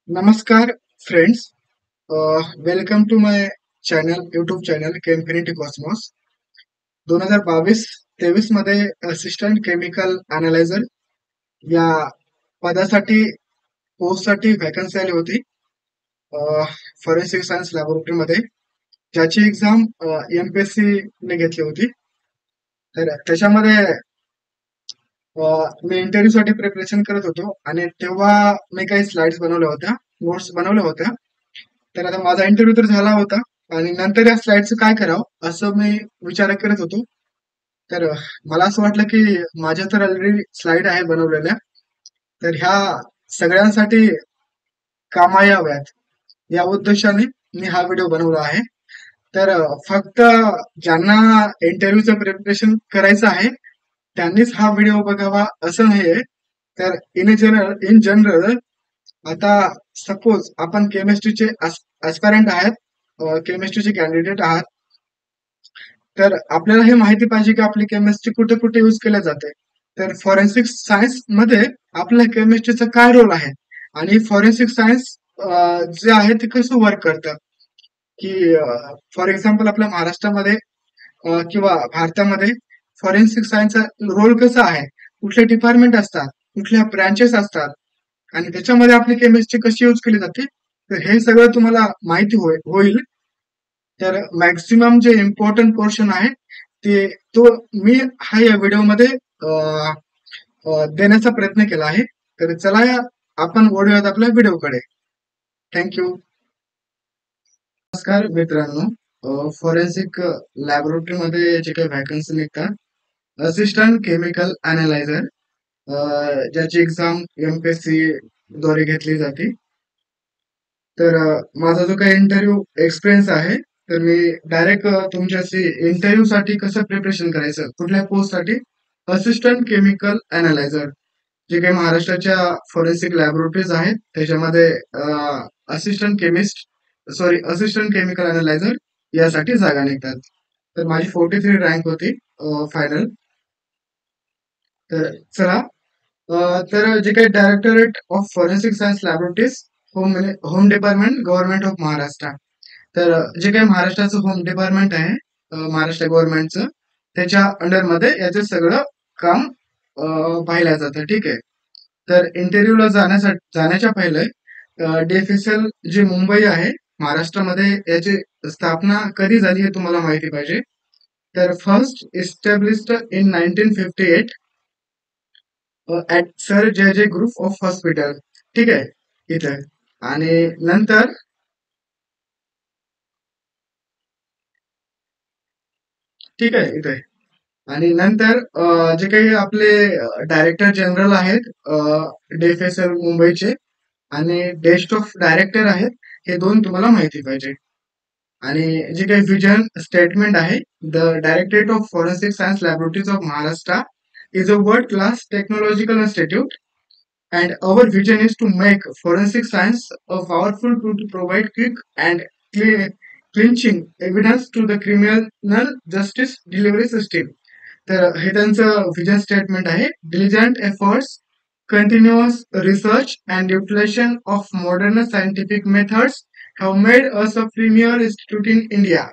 नमस्कार friends. Welcome to my channel, YouTube channel Chemfinity Cosmos. 2022-23 मध्ये assistant chemical analyser या पदासाठी पोस्टसाठी व्हॅकन्सी आली होती फॉरेन्सिक सायन्स लॅबोरेटरीमध्ये, ज्याची एक्झाम एमपीएससी ने घेतली होती. तर त्याच्यामध्ये मी इंटरव्ह्यूसाठी प्रिपरेशन करत होतो आणि तेव्हा मी काही स्लाइड्स बनवल्या होत्या, नोट्स बनवल्या होत्या. तर आता माझा इंटरव्ह्यू तर झाला होता आणि नंतर या स्लाइडचं काय करावं असं मी विचार करत होतो. तर मला असं वाटलं की माझ्या तर ऑलरेडी स्लाइड आहे बनवलेल्या, तर ह्या सगळ्यांसाठी कामा याव्यात या उद्देशाने मी हा व्हिडिओ बनवला आहे. तर फक्त ज्यांना इंटरव्ह्यूचं प्रिपरेशन करायचं आहे त्यांनीच हा व्हिडिओ बघावा असं नाहीये. तर इन जनरल आता सपोज आपण केमिस्ट्रीचे ऍस्पायरंट आहात, केमिस्ट्रीचे कॅन्डिडेट आहात, तर आपल्याला हे माहिती पाहिजे की आपली केमिस्ट्री कुठे कुठे यूज केल्या जाते. तर फॉरेन्सिक सायन्स मध्ये आपल्या केमिस्ट्रीचा काय रोल आहे आणि फॉरेन्सिक सायन्स जे आहे ते कसं वर्क करतं, की फॉर एक्झाम्पल आपल्या महाराष्ट्रामध्ये किंवा भारतामध्ये फॉरेन्सिक सायन्सचा रोल कसा आहे, कुठले डिपार्टमेंट असतात, कुठल्या ब्रँचेस असतात आणि त्याच्यामध्ये आपली केमिस्ट्री कशी यूज केली जाते, तर हे सगळं तुम्हाला माहिती होईल. तर मॅक्सिमम जे इम्पॉर्टंट पोर्शन आहे ते तो मी हा या व्हिडिओमध्ये देण्याचा प्रयत्न केला आहे. तर चला आपण वळूयात आपल्या व्हिडिओकडे. थँक्यू. नमस्कार मित्रांनो. फॉरेन्सिक लॅबोरेटरीमध्ये जे काही व्हॅकन्सी निघतात असिस्टंट केमिकल अनालायझर, ज्याची एक्झाम एमपीएससी द्वारे घेतली जाते. तर माझा जो काही इंटरव्ह्यू एक्सपिरियन्स आहे, तर मी डायरेक्ट तुमच्याशी इंटरव्ह्यू साठी कसं प्रिपरेशन करायचं, कुठल्या पोस्टसाठी, असिस्टंट केमिकल अनालायझर, जे काही महाराष्ट्राच्या फॉरेन्सिक लॅबोरेटरीज आहेत त्याच्यामध्ये असिस्टंट केमिकल अनालायझर यासाठी जागा निघतात. तर माझी 43 रँक होती फायनल. तर चला, तर जे काही directorate of forensic science laboratories, home department, government of Maharashtra. तर जे काही महाराष्ट्राचं होम डिपार्टमेंट आहे, महाराष्ट्र गव्हर्नमेंटचं, त्याच्या अंडरमध्ये याचं सगळं काम पाहिलं जातं. ठीक आहे. तर इंटरव्ह्यूला जाण्याच्या पहिले डीएफएसएल जे मुंबई आहे महाराष्ट्रामध्ये, याची स्थापना कधी झाली हे तुम्हाला माहिती पाहिजे. तर first established in 1958 at sir जे जे ग्रुप ऑफ हॉस्पिटल. ठीक आहे इथे. आणि नंतर ठीक आहे इथे. आणि नंतर जे काही आपले डायरेक्टर जनरल आहेत डीएफएसएल मुंबईचे आणि डेस्ट ऑफ डायरेक्टर आहेत, हे दोन तुम्हाला माहिती पाहिजे. आणि जे काही विजन स्टेटमेंट आहे, the directorate of forensic science laboratories of Maharashtra is a world class technological institute and our vision is to make forensic science a powerful tool to provide quick and clinching evidence to the criminal justice delivery system. तर हे त्यांचं vision statement आहे. डिलिजंट efforts, continuous research and utilization of modern scientific methods have made us a premier institute in India.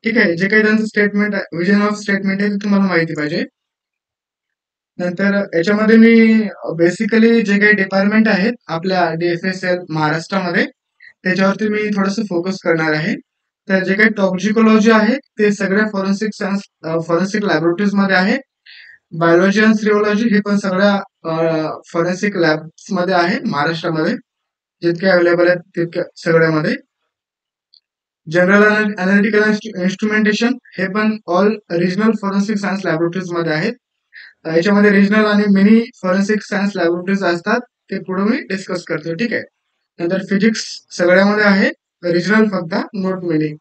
ठीक आहे. जे काही त्यांचं statement आहे, विजन ऑफ स्टेटमेंट आहे, ते तुम्हाला माहिती पाहिजे. नंतर याच्यामध्ये मी बेसिकली जे काही डिपार्टमेंट आहेत आपल्या डीएफएसएल महाराष्ट्रामध्ये, त्याच्यावरती मी थोडंसं फोकस करणार आहे. तर जे काही टॉक्झिकोलॉजी आहे ते सगळ्या फॉरेन्सिक लॅबोरेटरीज मध्ये आहे. बायोलॉजी आणि सिरोलॉजी हे पण सगळ्या फॉरेन्सिक लॅब्स मध्ये आहे महाराष्ट्रामध्ये, जितके अवेलेबल आहेत तितक्या सगळ्यामध्ये. जनरल अनालिटिकल इन्स्ट्रुमेंटेशन हे पण all regional forensic science laboratories मध्ये आहेत. याच्यामध्ये रिजनल आणि मिनी फॉरेन्सिक सायन्स लॅबोरेटरीज असतात, ते पुढे मी डिस्कस करतो. ठीक आहे. नंतर फिजिक्स सगळ्यामध्ये आहे, रिजनल फक्त, note mini.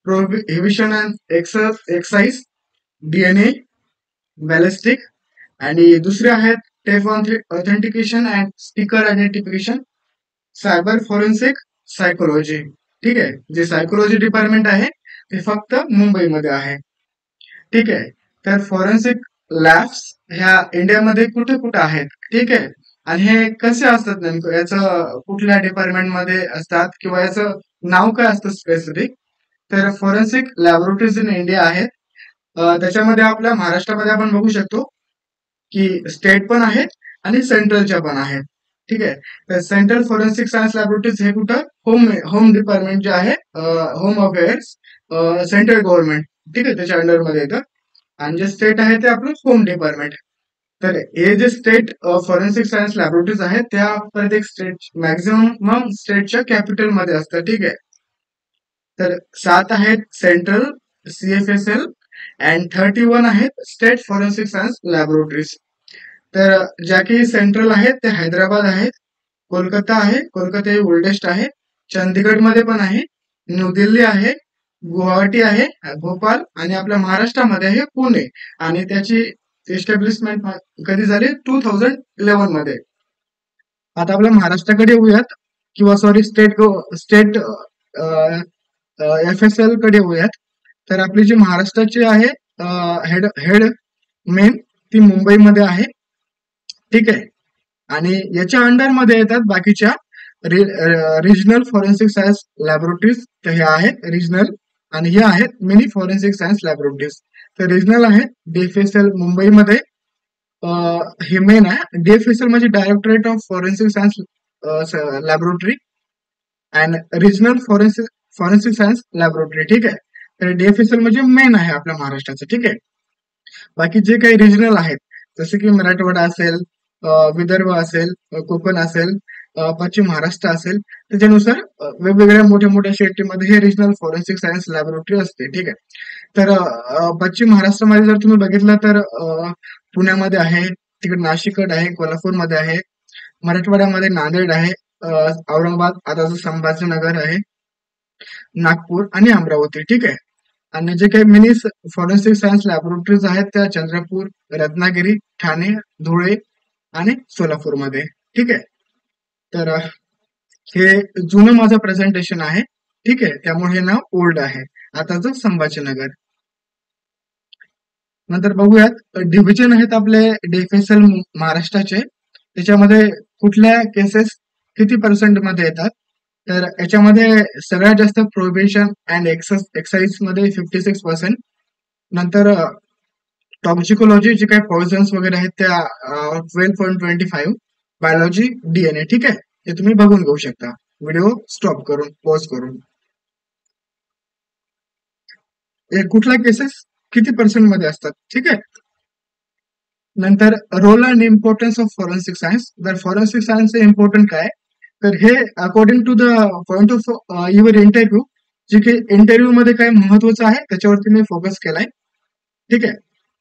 Prohibition and excise, DNA, ballistic, आणि दुसरे आहेत tape authentication and speaker identification, cyber forensic, psychology. ठीक आहे. जे सायकोलॉजी डिपार्टमेंट आहे ते फक्त मुंबईमध्ये आहे. ठीक आहे. तर फॉरेन्सिक लॅब्स ह्या इंडियामध्ये कुठे कुठे आहेत, ठीक आहे, आणि हे कसे असतात नेमकं, याचं कुठल्या डिपार्टमेंटमध्ये असतात किंवा याचं नाव काय असतं स्पेसिफिक? तर फॉरेन्सिक लॅबोरेटरीज इन इंडिया आहेत. त्याच्यामध्ये आपल्या महाराष्ट्रामध्ये आपण बघू शकतो की स्टेट पण आहेत आणि सेंट्रलच्या पण आहेत. ठीक आहे. तर सेंट्रल फॉरेन्सिक सायन्स लॅबोरेटरीज हे कुठं होम होम डिपार्टमेंट जे आहे, होम अफेअर्स, सेंट्रल गव्हर्नमेंट, ठीक आहे, त्याच्या अंडरमध्ये येतं. आणि जे स्टेट आहे ते आपलं होम डिपार्टमेंट. तर हे जे स्टेट फॉरेन्सिक सायन्स लॅबोरेटरीज आहेत त्या प्रत्येक स्टेट मॅक्झिमम स्टेटच्या कॅपिटल मध्ये असतात. ठीक आहे. तर 7 आहेत सेंट्रल CFSL अँड 31 आहेत स्टेट फॉरेन्सिक सायन्स लॅबोरेटरीज. तर ज्या काही सेंट्रल आहेत ते हैदराबाद आहेत, कोलकाता आहे, कोलकाता हे ओल्डेस्ट आहे, चंदीगड मध्ये पण आहे, न्यू दिल्ली आहे, गुवाहाटी आहे, भोपाळ, आणि आपल्या महाराष्ट्रामध्ये आहे पुणे. आणि त्याची एस्टॅब्लिशमेंट कधी झाली? 2011 मध्ये. आता आपल्या महाराष्ट्राकडे येऊयात, किंवा सॉरी स्टेट FSL कडे येऊयात. तर आपली जी महाराष्ट्राची आहे हेड हेड मेन, ती मुंबईमध्ये आहे. ठीक आहे. आणि याच्या अंडरमध्ये येतात बाकीच्या रिजनल फॉरेन्सिक सायन्स लॅबोरेटरीज. तर हे आहेत रिजनल, आणि हे आहेत मिनी फॉरेन्सिक सायन्स लॅबोरेटरीज. तर रिजनल आहे DFSL मुंबईमध्ये. हे मेन आहे. DFSL म्हणजे directorate of forensic science laboratory and regional forensic science laboratory. ठीक आहे. तर DFSL म्हणजे मेन आहे आपल्या महाराष्ट्राचं. ठीक आहे. बाकी जे काही रिजनल आहेत, जसे की मराठवाडा असेल, विदर्भ असेल, कोकण असेल, पश्चिम महाराष्ट्र असेल, त्याच्यानुसार वेगवेगळ्या मोठ्या मोठ्या सिटीमध्ये हे रिजनल फॉरेन्सिक सायन्स लॅबोरेटरी असते. ठीक आहे. तर पश्चिम महाराष्ट्रामध्ये जर तुम्ही बघितलं तर पुण्यामध्ये आहे, तिकडे नाशिककडे आहे, कोल्हापूरमध्ये आहे, मराठवाड्यामध्ये नांदेड आहे, औरंगाबाद, आता जो संभाजीनगर आहे, नागपूर आणि अमरावती. ठीक आहे. आणि जे काही मिनी फॉरेन्सिक सायन्स लॅबोरेटरीज आहेत त्या चंद्रपूर, रत्नागिरी, ठाणे, धुळे आणि सोलापूरमध्ये. ठीक आहे. तर हे जुनं माझं प्रेझेंटेशन आहे. ठीक आहे. त्यामुळे हे नाव ओल्ड आहे. आताचं संभाजीनगर. नंतर बघूयात डिव्हिजन आहेत आपले DFSL महाराष्ट्राचे. त्याच्यामध्ये कुठल्या केसेस किती पर्सेंट मध्ये येतात? तर याच्यामध्ये सगळ्यात जास्त प्रोहिबिशन अँड एक्साइज मध्ये 56%. नंतर टॉक्सिकोलॉजी, जे काही पॉइझन्स वगैरे आहेत त्या 12.25. Biology, DNA. ठीक आहे. हे तुम्ही बघून घेऊ शकता व्हिडिओ स्टॉप करून, पॉज करून. कुठल्या केसेस किती पर्सेंट मध्ये असतात. ठीक आहे. नंतर role and importance of forensic science. तर फॉरेन्सिक सायन्स इम्पॉर्टंट काय? तर हे according to the point of your interview, जे काही इंटरव्ह्यू मध्ये काय महत्वाचं आहे त्याच्यावरती मी फोकस केलाय. ठीक आहे.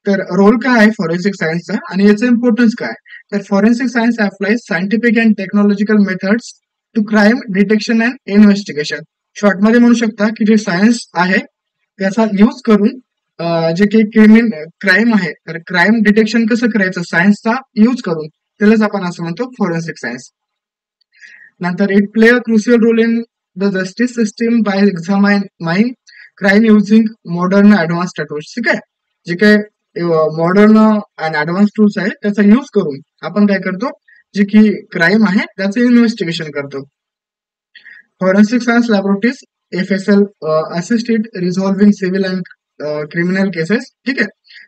तर रोल काय आहे फॉरेन्सिक सायन्सचा आणि याचं इम्पॉर्टन्स काय? तर forensic science applies scientific and technological methods to crime detection and investigation. शॉर्टमध्ये म्हणू शकता की जे सायन्स आहे त्याचा यूज करून जे काही क्राईम आहे, तर क्राईम डिटेक्शन कसं करायचं सायन्सचा यूज करून, त्यालाच आपण असं म्हणतो फॉरेन्सिक सायन्स. नंतर it play a crucial role in the justice system by examine crime using modern advance tools. ठीक आहे. जे काही मॉडर्न अँड ऍडव्हान्स टूल्स आहेत त्याचा यूज करून आपण काय करतो, जे की क्राईम आहे त्याचं इन्व्हेस्टिगेशन करतो. Forensic science laboratories FSL assisted resolving civil and criminal cases. ठीक आहे.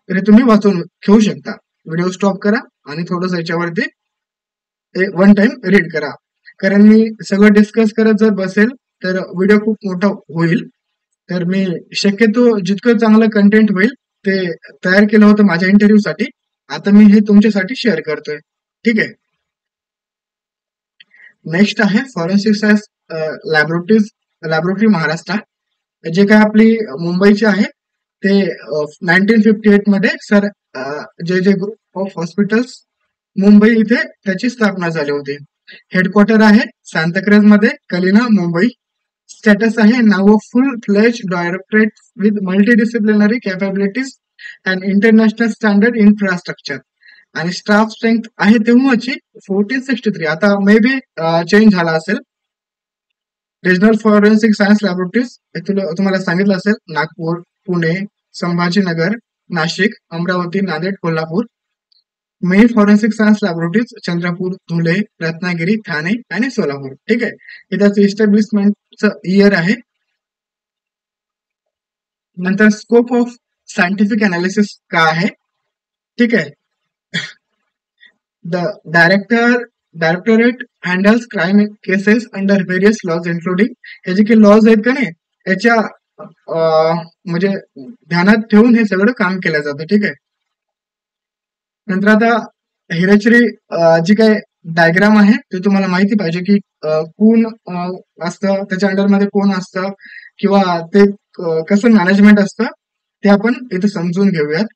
तर हे तुम्ही वाचून घेऊ शकता. व्हिडिओ स्टॉप करा आणि थोडंसं याच्यावरती वन टाइम रीड करा. कारण मी सगळं डिस्कस करत जर बसेल तर व्हिडिओ खूप मोठा होईल. तर मी शक्यतो जितकं चांगलं कंटेंट होईल ते तयार केलं होतं माझ्या इंटरव्ह्यू साठी. आता मी हे तुमच्यासाठी शेअर करतोय. ठीक आहे. नेक्स्ट आहे फॉरेन्सिक सायन्स लॅबोरेटरी महाराष्ट्र. जे काय आपली मुंबईची आहे ते 1958 मध्ये सर जे ग्रुप ऑफ हॉस्पिटल्स मुंबई इथे त्याची स्थापना झाली होती. हेडक्वार्टर आहे सांताक्रेज मध्ये, कलिना, मुंबई. स्टेटस आहे नाव फुल फ्लेज directorate with multidisciplinary capabilities and international standard infrastructure. आणि स्टाफ स्ट्रेंथ आहे तेव्हाची 1463. आता मे बी चेंज झाला असेल. रिजनल फॉरेन्सिक सायन्स लॅबोरेटरीज तुम्हाला सांगितलं असेल Nagpur, Pune, Sambhajinagar, Nashik, Amravati, Nanded, Kolhapur. Main forensic science laboratories Chandrapur, Dhule, Ratnagiri, Thane आणि सोलापूर. ठीक आहे, हे त्याचं इस्टॅब्लिशमेंटचं इयर आहे. नंतर स्कोप ऑफ सायंटिफिक अनालिसिस काय आहे. ठीक आहे, the directorate handles crime cases under various laws including, हे जे काही लॉज आहेत का नाही याच्या म्हणजे ध्यानात ठेवून हे सगळं काम केलं जातं. ठीक आहे, नंतर आता हेरेचरी जी काही डायग्राम आहे ते तुम्हाला माहिती पाहिजे की कोण असतं त्याच्या अंडरमध्ये, कोण असतं किंवा ते कसं मॅनेजमेंट असतं ते आपण इथे समजून घेऊयात.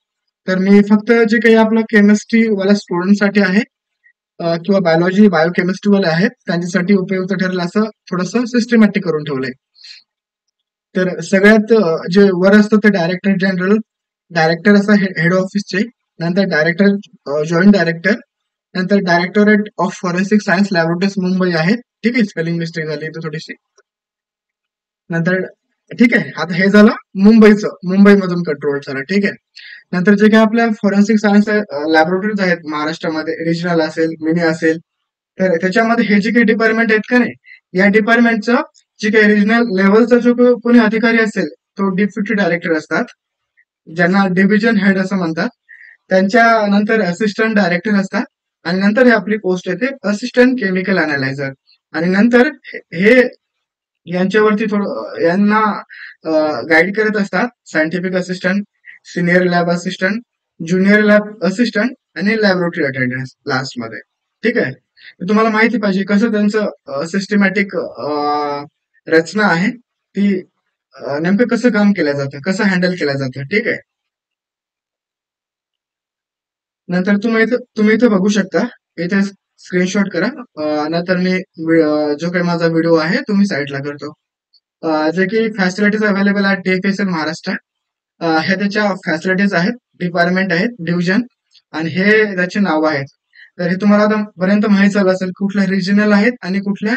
तर मी फक्त जे काही आपलं केमिस्ट्री वाल्या स्टुडंटसाठी आहे किंवा बायोकेमिस्ट्री वाले आहेत त्यांच्यासाठी उपयुक्त ठरेल असं थोडंसं सिस्टमॅटिक करून ठेवलंय. तर सगळ्यात जे वर असतं ते डायरेक्टर जनरल, डायरेक्टर असं हेड ऑफिसचे, नंतर डायरेक्टर, जॉईंट डायरेक्टर, नंतर directorate of forensic science laboratories Mumbai आहे. ठीक आहे, स्पेलिंग मिस्टेक झाली इथे थोडीशी. नंतर ठीक आहे, आता हे झालं मुंबईमधून कंट्रोल झालं. ठीक आहे, नंतर जे काही आपल्या फॉरेन्सिक सायन्स लॅबोरेटरीज आहेत महाराष्ट्रामध्ये, रिजनल असेल, मिनी असेल, तर त्याच्यामध्ये हे जे काही डिपार्टमेंट आहेत का नाही, या डिपार्टमेंटचं जे काही रिजनल लेवलचा जो कोणी अधिकारी असेल तो डेप्युटी डायरेक्टर असतात, ज्यांना डिव्हिजन हेड असं म्हणतात. त्यांच्या नंतर असिस्टंट डायरेक्टर असतात आणि नंतर हे आपली पोस्ट येते असिस्टंट केमिकल अनालायझर. आणि नंतर हे यांच्यावरती थोडं यांना गाईड करत असतात scientific assistant, senior lab assistant, junior lab assistant आणि लॅबोरेटरी अटेंडन्स लास्ट मध्ये. ठीक आहे, तुम्हाला माहिती पाहिजे कसं त्यांचं सिस्टमॅटिक रचना आहे ती, नेमकं कसं काम केलं जातं, कसं हँडल केलं जातं. ठीक आहे, नंतर तुम्ही इथे बघू शकता, इथे स्क्रीनशॉट करा. नंतर मी जो काही माझा व्हिडिओ आहे तुम्ही साईडला करतो. जे की फॅसिलिटीज अवेलेबल आहेत DFSL महाराष्ट्र, हे त्याच्या फॅसिलिटीज आहेत, डिपार्टमेंट आहेत, डिव्हिजन, आणि हे त्याचे नाव आहेत. तर हे तुम्हाला आतापर्यंत माहित झालं असेल कुठल्या रिजनल आहेत आणि कुठल्या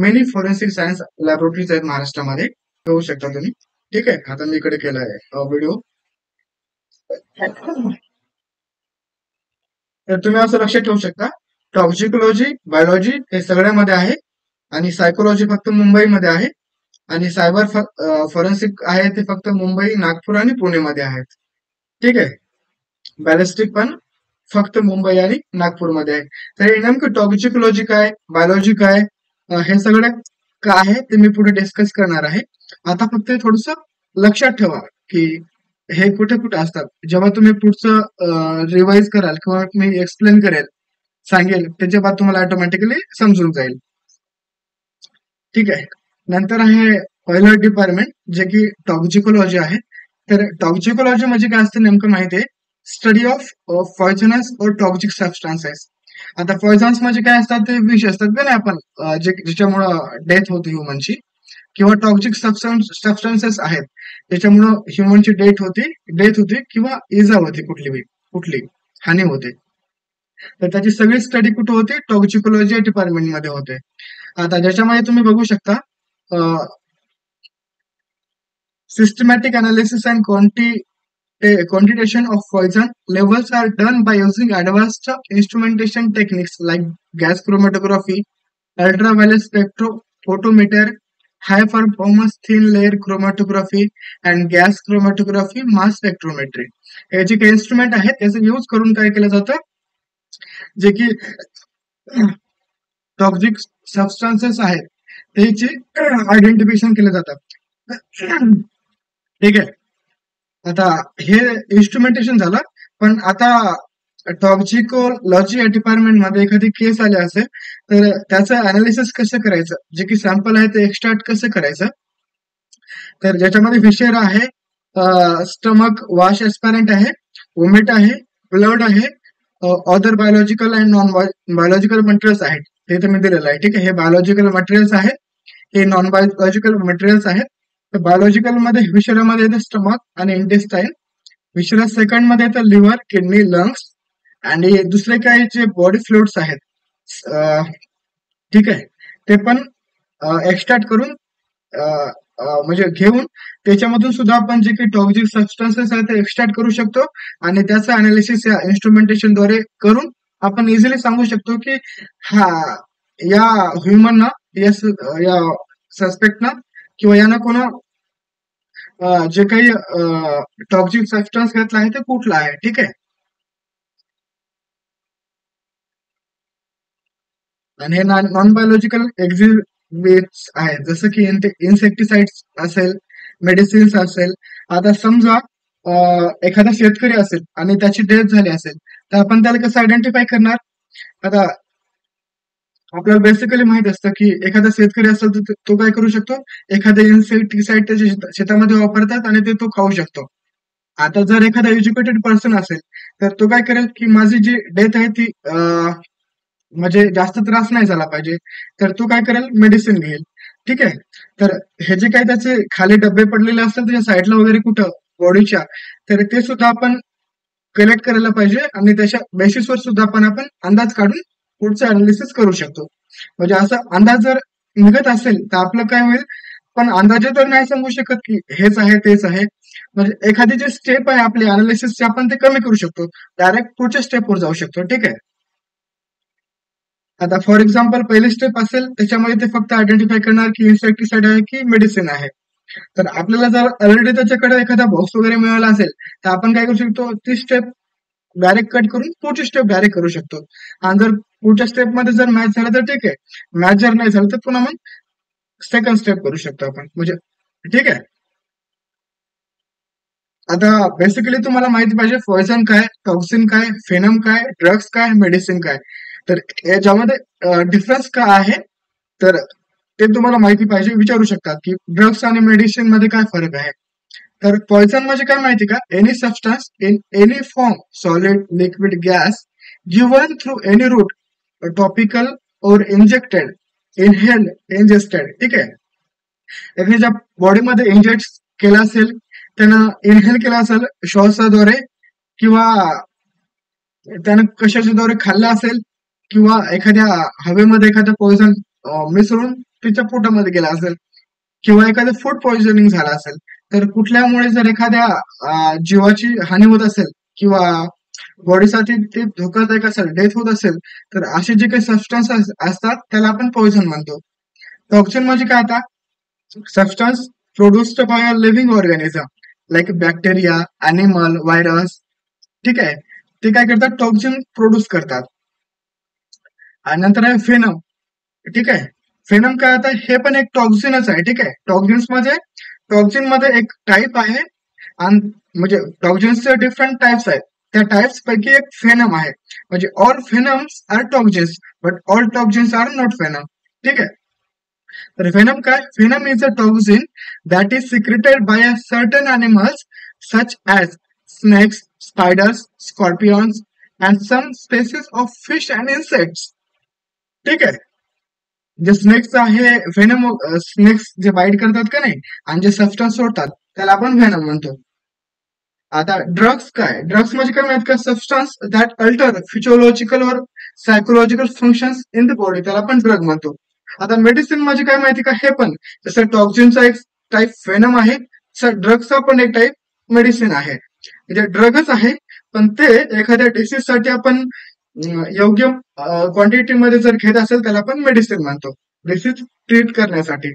मेनी फॉरेन्सिक सायन्स लॅबोरेटरीज आहेत महाराष्ट्रामध्ये, बघू शकता तुम्ही. ठीक आहे, आता मी इकडे केलाय व्हिडिओ. तर तुम्ही असं लक्षात ठेवू शकता, टॉक्सिकोलॉजी, बायोलॉजी हे सगळ्यामध्ये आहे आणि सायकोलॉजी फक्त मुंबईमध्ये आहे, आणि सायबर फॉरेन्सिक आहे ते फक्त मुंबई, नागपूर आणि पुणेमध्ये आहेत. ठीक आहे, बॅलिस्टिक पण फक्त मुंबई आणि नागपूरमध्ये आहे. तर हे नेमकं टॉक्सिकोलॉजी काय, बायोलॉजी काय, हे सगळं काय आहे ते मी पुढे डिस्कस करणार आहे. आता फक्त थोडस लक्षात ठेवा की हे कुठे कुठे असतात. जेव्हा तुम्ही पुढचं रिवाइज कराल किंवा मी एक्सप्लेन करेल, सांगेल, त्याच्या बाद तुम्हाला ऑटोमॅटिकली समजून जाईल. ठीक आहे, नंतर आहे पहिलं डिपार्टमेंट जे की टॉक्सिकोलॉजी आहे. तर टॉक्सिकोलॉजी म्हणजे काय असतं नेमकं माहिती आहे, स्टडी ऑफ पॉयझनस और टॉक्सिक सबस्टान्सेस. आता पॉयझन्स म्हणजे काय असतात, ते विष असतात का नाही आपण ज्याच्यामुळं डेथ होते ह्युमनची, किंवा टॉक्सिक सबस्टन्सेस आहेत त्याच्यामुळं ह्युमनची डेथ होते किंवा इजा होते, कुठली हानी होते. तर त्याची सगळी स्टडी कुठे होते, टॉक्सिकोलॉजी डिपार्टमेंट मध्ये होते. आता ज्याच्यामध्ये तुम्ही बघू शकता, systematic analysis and quantitation of poison levels are done by using advanced instrumentation techniques like gas chromatography, ultraviolet spectrophotometer, high performance thin layer chromatography and gas chromatography, mass spectrometry. हे जे काही इन्स्ट्रुमेंट आहेत त्याचा यूज करून काय केलं जातं, जे की टॉक्सिक सबस्टान्सेस आहेत त्याचे आयडेंटिफिकेशन केले जातात. ठीक आहे, आता हे इन्स्ट्रुमेंटेशन झालं. पण आता टॉक्सिकोलॉजी या डिपार्टमेंट मध्ये एखादी केस आली असेल तर त्याचं अनालिसिस कसं करायचं, जे की सॅम्पल आहे ते एक्स्ट्रॅक्ट कसं करायचं. तर ज्याच्यामध्ये विषेरा आहे, स्टमक वॉश एस्पॅरंट आहे, वोमिट आहे, ब्लड आहे, other biological and non biological materials आहेत, हे तुम्ही दिलेलं आहे. ठीक आहे, हे बायोलॉजिकल मटेरियल्स आहेत, हे नॉन बायोलॉजिकल मटेरियल्स आहेत. तर बायोलॉजिकल मध्ये विषारामध्ये येतं स्टमक आणि इंटेस्टाईन, विषारा सेकंड मध्ये येतं लिव्हर, किडनी, लंग्स, आणि दुसरे काही जे बॉडी फ्लुइड्स आहेत, ठीक आहे, ते पण एक्स्ट्रॅक्ट करून म्हणजे घेऊन त्याच्यामधून सुद्धा आपण जे काही टॉक्झिक सबस्टन्सेस आहेत ते एक्स्ट्रॅक्ट करू शकतो आणि त्याचं अनालिसिस या इन्स्ट्रुमेंटेशन द्वारे करून आपण इझिली सांगू शकतो की हा या ह्युमनना या सस्पेक्टना किंवा यानं कोणा जे काही टॉक्झिक सबस्टन्स घेतला आहे ते कुठला आहे. ठीक आहे. आणि हे नॉन बायोलॉजिकल एक्झिबिट्स आहेत, जसं की इन्सेक्टिसाइड्स असेल, मेडिसिन्स असेल. आता समजा एखादा शेतकरी असेल आणि त्याची डेथ झाली असेल, तर आपण त्याला कसं आयडेंटिफाय करणार? आता आपल्याला बेसिकली माहित असतं की एखादा शेतकरी असेल तर तो काय करू शकतो, एखादं इन्सेक्टिसाइड त्याच्या शेतामध्ये वापरतात आणि ते तो खाऊ शकतो. आता जर एखादा एज्युकेटेड पर्सन असेल तर तो काय करेल की माझी जी डेथ आहे ती म्हणजे जास्त त्रास नाही झाला पाहिजे, तर तो काय करेल, मेडिसिन घेईल. ठीक आहे. तर हे जे काही त्याचे खाली डब्बे पडलेले असतात त्याच्या साईडला वगैरे कुठं बॉडीच्या, तर ते सुद्धा आपण कलेक्ट करायला पाहिजे आणि त्याच्या बेसिसवर सुद्धा आपण अंदाज काढून पुढचं अनालिसिस करू शकतो. म्हणजे असा अंदाज जर निघत असेल तर आपलं काय होईल, पण अंदाजे तर नाही सांगू शकत की हेच आहे तेच आहे. म्हणजे एखादी जे स्टेप आहे आपली अनालिसिसची आपण ते कमी करू शकतो, डायरेक्ट पुढच्या स्टेपवर जाऊ शकतो. ठीक आहे. आता फॉर एक्झाम्पल पहिली स्टेप असेल त्याच्यामध्ये ते फक्त आयडेंटिफाय करणार की इन्सेक्टिसाइड आहे की मेडिसिन आहे. तर आपल्याला जर ऑलरेडी त्याच्याकडे एखादा बॉक्स वगैरे मिळाला असेल तर आपण काय करू शकतो, ती स्टेप डायरेक्ट कट करून पुढची स्टेप डायरेक्ट करू शकतो. आणि जर पुढच्या स्टेप मध्ये जर मॅच झालं तर ठीक आहे, मॅच जर नाही झालं तर पुन्हा मग सेकंड स्टेप करू शकतो आपण. म्हणजे ठीक आहे. आता बेसिकली तुम्हाला माहिती पाहिजे पॉइझन काय, टॉक्सिन काय, फेनम काय, ड्रग्स काय, मेडिसिन काय. तर याच्यामध्ये डिफरन्स काय आहे, तर ते तुम्हाला माहिती पाहिजे, विचारू शकतात की ड्रग्स आणि मेडिसिन मध्ये काय फरक आहे. तर पॉइझन म्हणजे काय माहिती का, any substance in any form, solid, liquid, gas, given through any route, topical और इंजेक्टेड, इनहेल, इंजेस्टेड. ठीक आहे. त्यांनी ज्या बॉडीमध्ये इंजेक्ट केला असेल, त्यानं इनहेल केला असेल श्वासाद्वारे, किंवा त्यानं कशाच्याद्वारे खाल्लं असेल, किंवा एखाद्या हवेमध्ये एखादं पॉइझन मिसळून तिच्या पोटामध्ये गेला असेल, किंवा एखादं फूड पॉइझनिंग झालं असेल. तर कुठल्यामुळे जर एखाद्या जीवाची हानी होत असेल किंवा बॉडीसाठी ते धोकादायक असेल, डेथ होत असेल, तर असे जे काही सबस्टन्स असतात त्याला आपण पॉइझन म्हणतो. टॉक्सिन म्हणजे काय, आता substance produced by a living organism like bacteria, animal, virus. ठीक आहे. ते काय करतात, टॉक्सिन प्रोड्यूस करतात. आणि नंतर आहे फेनम. ठीक आहे. फेनम काय, आता हे पण एक टॉक्सिनच आहे. ठीक आहे. टॉक्सिन मध्ये एक टाईप आहे, आणि म्हणजे टॉक्सिन्सचे डिफरंट टाइप्स आहेत. त्या टाइप्स पैकी एक फेनम आहे. म्हणजे all venoms are toxins but all toxins are not venom. ठीक आहे. तर venom काय? Venom is a toxin that is secreted by a certain animals such as snakes, spiders, scorpions, and some species of fish and insects. ठीक आहे. जे snacks आहे venom, snacks जे bite करतात का नाही आणि जे सबस्टन्स सोडतात त्याला आपण व्हेनम म्हणतो. आता ड्रग्स काय? ड्रग्स म्हणजे काय माहित का? सबस्टन्स दॅट अल्टर फिजिओलॉजिकल और psychological functions in the body, त्याला आपण ड्रग म्हणतो. आता मेडिसिन म्हणजे काय माहिती का? हे पण जसं टॉक्सिनचा एक टाईप फेनम आहे, तसं ड्रग्सचा पण एक टाईप मेडिसिन आहे. म्हणजे ड्रगच आहे, पण ते एखाद्या डिसीज साठी आपण योग्य क्वांटिटीमध्ये जर घेत असेल त्याला आपण मेडिसिन म्हणतो, डिसीज ट्रीट करण्यासाठी.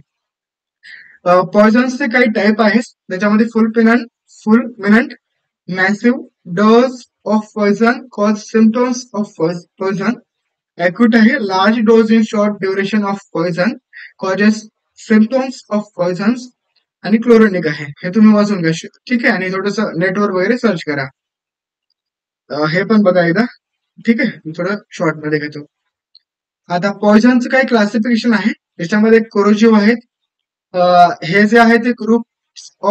पॉइझन्सचे काही टाईप आहेत, त्याच्यामध्ये fulminant, massive dose of poison cause symptoms of poison. Acute आहे, large dose in short duration of poison causes symptoms of poisons. आणि क्लोरोनिक आहे, हे तुम्ही वाचून घ्या. ठीक आहे. आणि थोडस नेटवर वगैरे सर्च करा. हे पण बघा एकदा. ठीक आहे. मी थोडं शॉर्ट मध्ये घेतो. आता पॉइझनचं काही क्लासिफिकेशन आहे, त्याच्यामध्ये कोरोजिव्ह आहेत. हे जे आहे ते group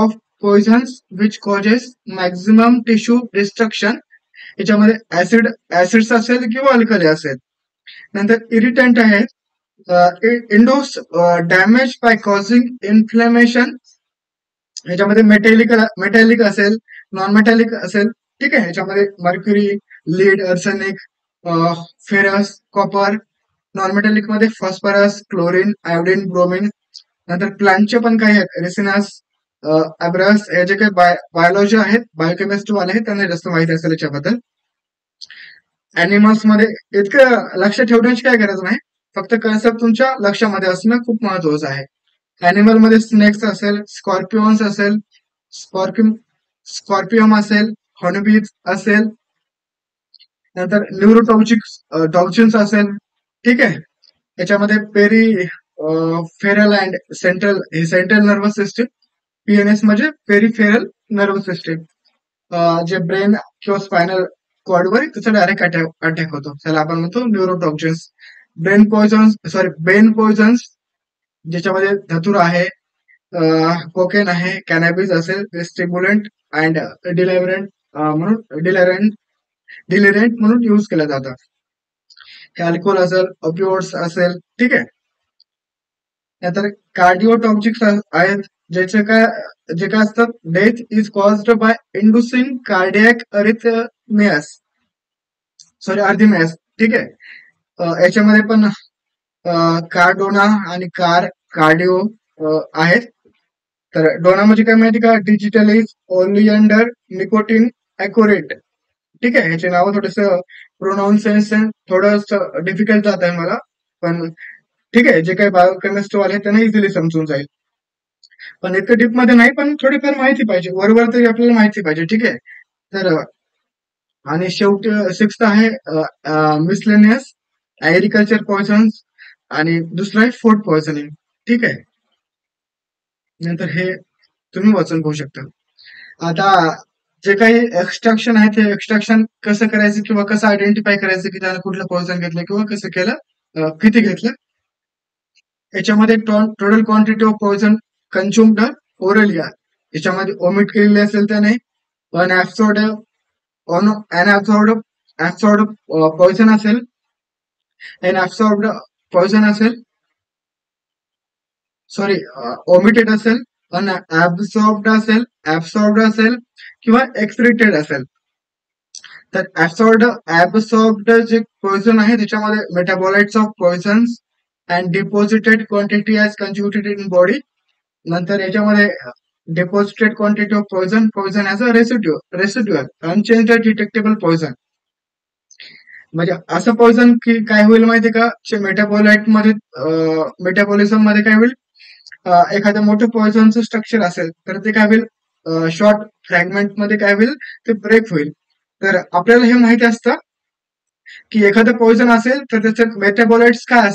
of पॉइझन्स which causes maximum tissue destruction. याच्यामध्ये ऍसिड्स असेल किंवा अल्कली असेल. नंतर इरिटंट आहे, इंडोस डॅमेज बाय कॉझिंग इन्फ्लेमेशन. ह्याच्यामध्ये मेटॅलिक असेल, नॉन मेटॅलिक असेल. ठीक आहे. ह्याच्यामध्ये mercury, lead, arsenic, ferrous, copper. Non metallic मध्ये फॉस्फरस, क्लोरीन, आयोडीन, ब्रोमिन. नंतर प्लांटचे पण काही आहेत, रेसिनास, अब्रास, हे जे काही बायोलॉजी आहेत, बायोकेमिस्ट्री वाले आहेत, त्यांना जास्त माहिती असेल याच्याबद्दल. अॅनिमल्स मध्ये इतकं लक्ष ठेवण्याची काय गरज नाही, फक्त कन्सेप्ट तुमच्या लक्षामध्ये असणं खूप महत्वाचं आहे. अॅनिमल मध्ये स्नेक्स असेल, स्कॉर्पिओन्स असेल, स्कॉर्पियम स्कॉर्पियम असेल, हॉर्नबीज असेल, नंतर टॉक्सिन्स असेल. ठीक आहे. याच्यामध्ये Feral and central nervous system, PNS म्हणजे पेरिफेरल नर्वस सिस्टीम, जे ब्रेन किंवा स्पायनल कॉर्डवर त्याचा डायरेक्ट अटॅक होतो, त्याला आपण म्हणतो न्यूरोटॉक्सिन्स. ब्रेन पॉइझन्स ज्याच्यामध्ये धतूर आहे, कोकेन आहे, कॅनॅबिस असेल, स्टिम्युलंट अँड डिलेव्हरंट म्हणून डिलेरंट म्हणून यूज केलं जातं. अल्कोहोल असेल, ऑपिओइड्स असेल. ठीक आहे. नंतर कार्डिओटॉक्सिक्स आहेत, जे काय असतात, death is caused by inducing cardiac arrhythmias. ठीक आहे. याच्यामध्ये पण कार्डोना आणि कार्डिओ आहेत. तर डोना म्हणजे काय माहिती का, डिजिटलीज ओलियंडर निकोटीन ॲक्युरेट. ठीक आहे. ह्याचे नाव थोडस प्रोनाऊन्सिएशन थोडस डिफिकल्ट जात आहे मला, पण ठीक आहे, जे काही बायोकेमिस्ट्री वाले आहेत त्यांना इझिली समजून जाईल. पण इतकं डीप मध्ये नाही, पण थोडीफार माहिती पाहिजे, वरवर तरी आपल्याला माहिती पाहिजे. ठीक आहे. तर आणि शेवटी 6th आहे मिसलेनियस ऍग्रिकल्चर पॉइझन्स, आणि दुसरं आहे फूड पॉइझनिंग. ठीक आहे. नंतर हे तुम्ही वाचून घेऊ शकता. आता जे काही एक्स्ट्रॅक्शन आहे, ते एक्स्ट्रॅक्शन कसं करायचं किंवा कसं आयडेंटिफाय करायचं की त्याला कुठलं पॉइझन घेतलं किंवा कसं केलं, किती घेतलं. याच्यामध्ये total quantity of poison consumed orally, याच्यामध्ये ओमिट केलेली असेल त्याने, अनऍब्सॉर्ब्ड पॉइझन असेल, अनऍब्सॉर्ब्ड पॉइझन असेल, ओमिटेड असेल, ऍब्सॉर्ब्ड असेल किंवा एक्सक्रिटेड असेल. तर ऍब्सॉर्ब्ड जे पॉइझन आहे त्याच्यामध्ये metabolites of poisons and deposited quantity as conjugated in body. नंतर याच्यामध्ये deposited quantity of poison as a residual unchanged detectable poison. म्हणजे असं पॉइझन की काय होईल माहितीये का, मेटाबॉलिझम मध्ये काय होईल, एखाद्या मोठं पॉइझनचं स्ट्रक्चर असेल तर ते काय होईल, शॉर्ट फ्रॅगमेंट मध्ये काय होईल, ते ब्रेक होईल. तर आपल्याला हे माहिती असतं की एखादं पॉइझन असेल तर त्याचे मेटाबॉलाइट्स काय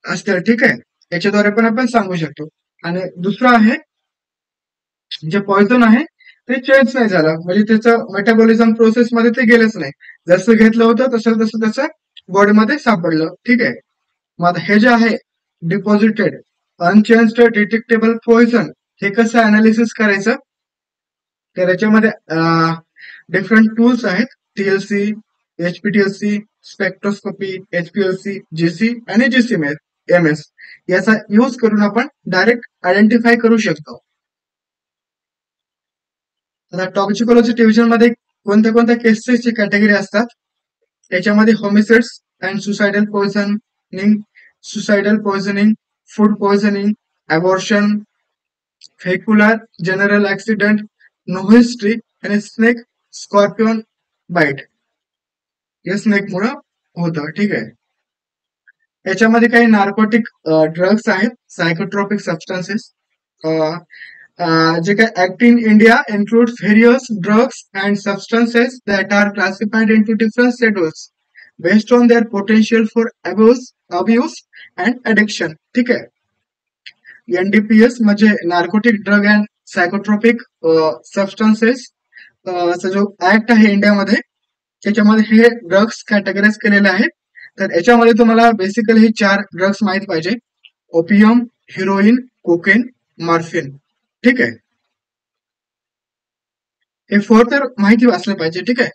असतील. ठीक आहे. याच्याद्वारे पण आपण सांगू शकतो. आणि दुसरं आहे, जे पॉइझन आहे ते चेंज नाही झालं, म्हणजे त्याचं मेटाबॉलिझम प्रोसेस मध्ये ते गेलंच नाही, जसं घेतलं होतं तसं त्याचं बॉडीमध्ये सापडलं. ठीक आहे. मग आता हे जे आहे डिपॉझिटेड अनचेंज्ड डिटेक्टेबल पॉइझन, हे कसं अनालिसिस करायचं, तर याच्यामध्ये डिफरंट टूल्स आहेत, टीएलसी, एचपीटीएलसी, स्पेक्ट्रोस्कोपी, एचपीएलसी, जीसी आणि जीसीएमएस. याचा यूज करून आपण डायरेक्ट आयडेंटिफाय करू शकतो. आता टॉक्सिकोलॉजी डिव्हिजन मध्ये कोणत्या कोणत्या केसेसची कॅटेगरी असतात, त्याच्यामध्ये homicides and suicidal poisoning, food poisoning, abortion, फेक्युलर जनरल ऍक्सिडेंट, नो हिस्ट्री आणि स्कॉर्पिओन बाईट, हे स्नेक मुळे होतं. ठीक आहे. याच्यामध्ये काही नार्कोटिक ड्रग्स आहेत, सायकोट्रॉपिक सबस्टन्सेस, जे काही act in India include various drugs and substances that are classified into different schedules based on their potential for abuse and addiction. ठीक आहे. एनडीपीएस म्हणजे narcotic drug and psychotropic substances चा जो act आहे इंडियामध्ये, त्याच्यामध्ये हे ड्रग्स कॅटेगराईज केलेले आहेत. तर याच्यामध्ये तुम्हाला बेसिकली हे 4 ड्रग्स माहित पाहिजे: ओपियम, हिरोईन, कोकेन, मॉर्फिन. ठीक आहे. हे 4 तर माहिती असलं पाहिजे. ठीक आहे.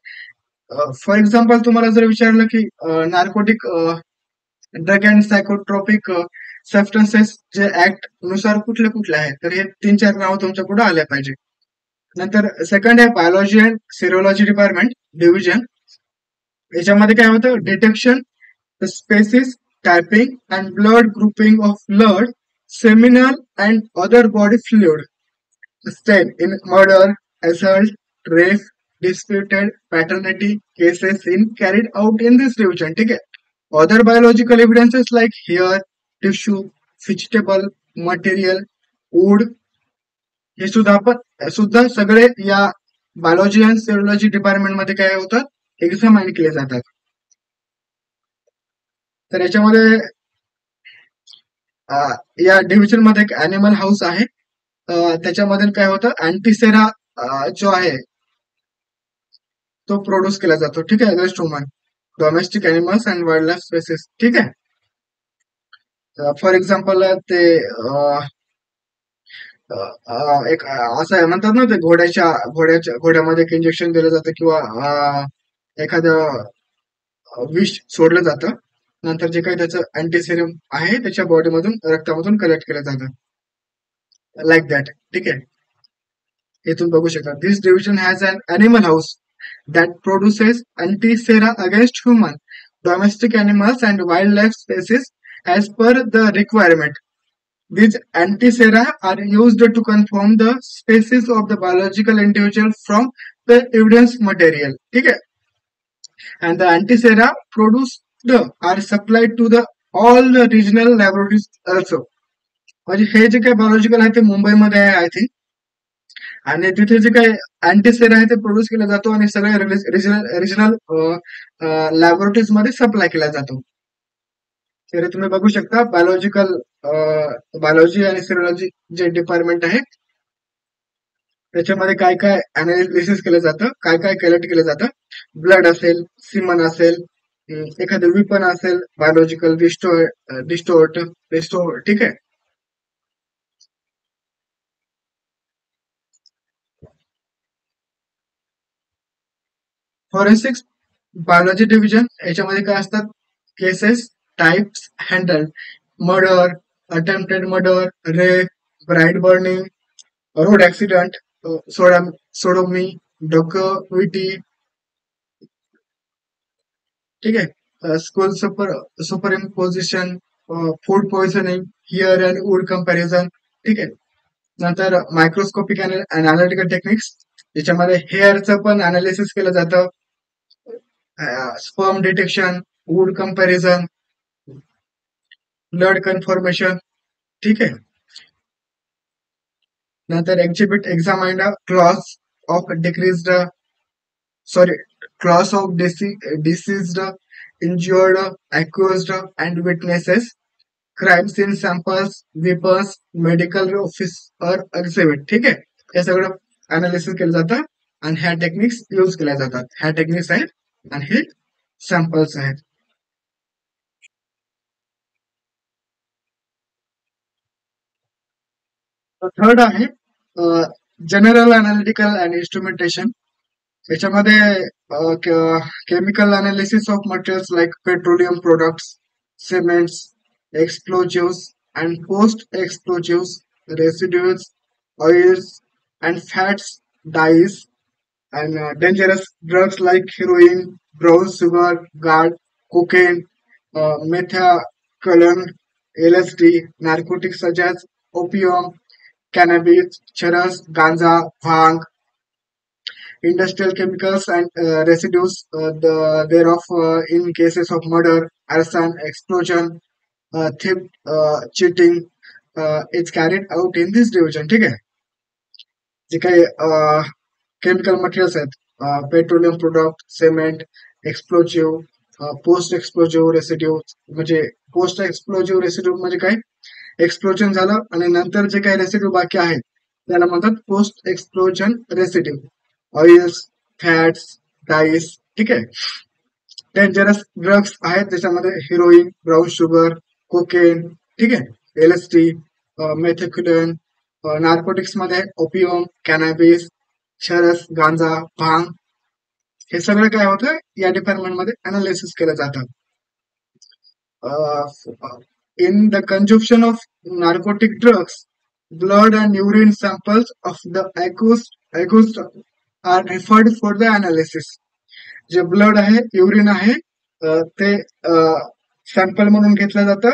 फॉर एक्झाम्पल तुम्हाला जर विचारलं की narcotic drug and psychotropic substances जे ऍक्ट नुसार कुठले कुठले आहेत, तर हे 3-4 नाव तुमच्या पुढे आले पाहिजे. नंतर सेकंड आहे बायोलॉजी अँड सिरोलॉजी डिव्हिजन. याच्यामध्ये काय होतं, detection, species, typing and blood grouping of blood seminal and other body fluid stain in murder, assault, rape, disputed paternity cases in carried out in this division. ठीक है. Other biological evidences like hair, tissue, vegetable material, wood हे सुद्धा सगळे या biology and serology department मध्ये काय होतात एक्झामाइन केले जातात. तर याच्यामध्ये या डिव्हिजन मध्ये एक अॅनिमल हाऊस आहे. त्याच्यामध्ये काय होतं अँटीसेरा जो आहे तो प्रोड्यूस केला जातो. ठीक आहे against human domestic animals and wild life species. ठीक आहे. फॉर एक्झाम्पल ते एक असं आहे म्हणतात ना ते घोड्यामध्ये एक इंजेक्शन दिलं जातं किंवा एखादं विष सोडलं जातं. नंतर जे काही त्याचं अँटीसेरम आहे त्याच्या बॉडीमधून रक्तामधून कलेक्ट केलं जातं लाईक दॅट. ठीक आहे. इथून बघू शकता this division has an animal house that produces antisera against human, domestic animals and wildlife species as per the requirement. These antisera are used to confirm the species of the biological individual from the evidence material. ठीक है. And the antisera produced are supplied to the all the regional laboratories also. म्हणजे हे जे काही biological आहे ते मुंबईमध्ये आहे आय थिंक. आणि तिथे जे काही अँटीसेरा आहे ते प्रोड्यूस केला जातो आणि सगळ्या रिजनल लॅबोरेटरीज मध्ये सप्लाय केला जातो. तर तुम्ही बघू शकता बायोलॉजी आणि सेरोलॉजी जे डिपार्टमेंट आहे त्याच्यामध्ये काय काय अनालिसिस केलं जातं, काय काय कलेक्ट केलं जातं. ब्लड असेल, सिमन असेल, एखादं विपन असेल, बायोलॉजिकल डिस्टोर्ट. ठीक आहे. फॉरेन्सिक्स बायोलॉजी डिव्हिजन याच्यामध्ये काय असतात cases types handle murder, attempted murder, rape, bride burning, road accident, sodomy, dacoity. ठीक आहे. Skull superimposition, food poisoning, hair and wood comparison. ठीक आहे. नंतर मायक्रोस्कोपिक अनालिटिकल टेक्निक्स याच्यामध्ये हेअरचं पण अनालिसिस केलं जातं. Sperm detection, wood comparison, blood confirmation. ठीक आहे. नंतर exhibit examined clothes of deceased, injured, accused and witnesses, crime scene samples, weapons, medical officer exhibit. ठीक आहे. हे सगळं अनालिसिस केलं जातं आणि ह्या टेक्निक्स यूज केल्या जातात. ह्या टेक्निक्स आहेत आणि हे सॅम्पल्स आहेत. थर्ड आहे जनरल अनालिटिकल अँड इन्स्ट्रुमेंटेशन. याच्यामध्ये chemical analysis of materials like petroleum products, cements, explosives and post explosives, residues, oils and fats, dies and dangerous drugs like heroin, brown sugar, gold, cocaine, methadone, LSD, narcotics such as opium, cannabis, charas, ganja, bhang, industrial chemicals and residues thereof in cases of murder, arson, explosion, theft, cheating is carried out in this division. ठीक आहे. जे काही chemical materials आहेत petroleum product, cement, explosive, post explosive residue. म्हणजे post explosive residue म्हणजे काय explosion झालं आणि नंतर जे काही रेसिड्यू बाकी आहेत त्याला म्हणतात post explosion residue. Oils, fats, dice. ठीक आहे. डेंजरस ड्रग्स आहेत त्याच्यामध्ये हिरोईन, ब्राऊन शुगर, कोकेन. ठीक आहे. LSD, मेथॅक्युलन. नार्कोटिक्स मध्ये ओपियम, कॅनॅबिस, चरस, गांजा, भांग. हे सगळं काय होतं या डिपार्टमेंट मध्ये अनालिसिस केलं जातं. In the consumption of narcotic drugs, blood and urine samples of the accused are referred for the analysis. जे ब्लड आहे, युरिन आहे ते सॅम्पल म्हणून घेतलं जातं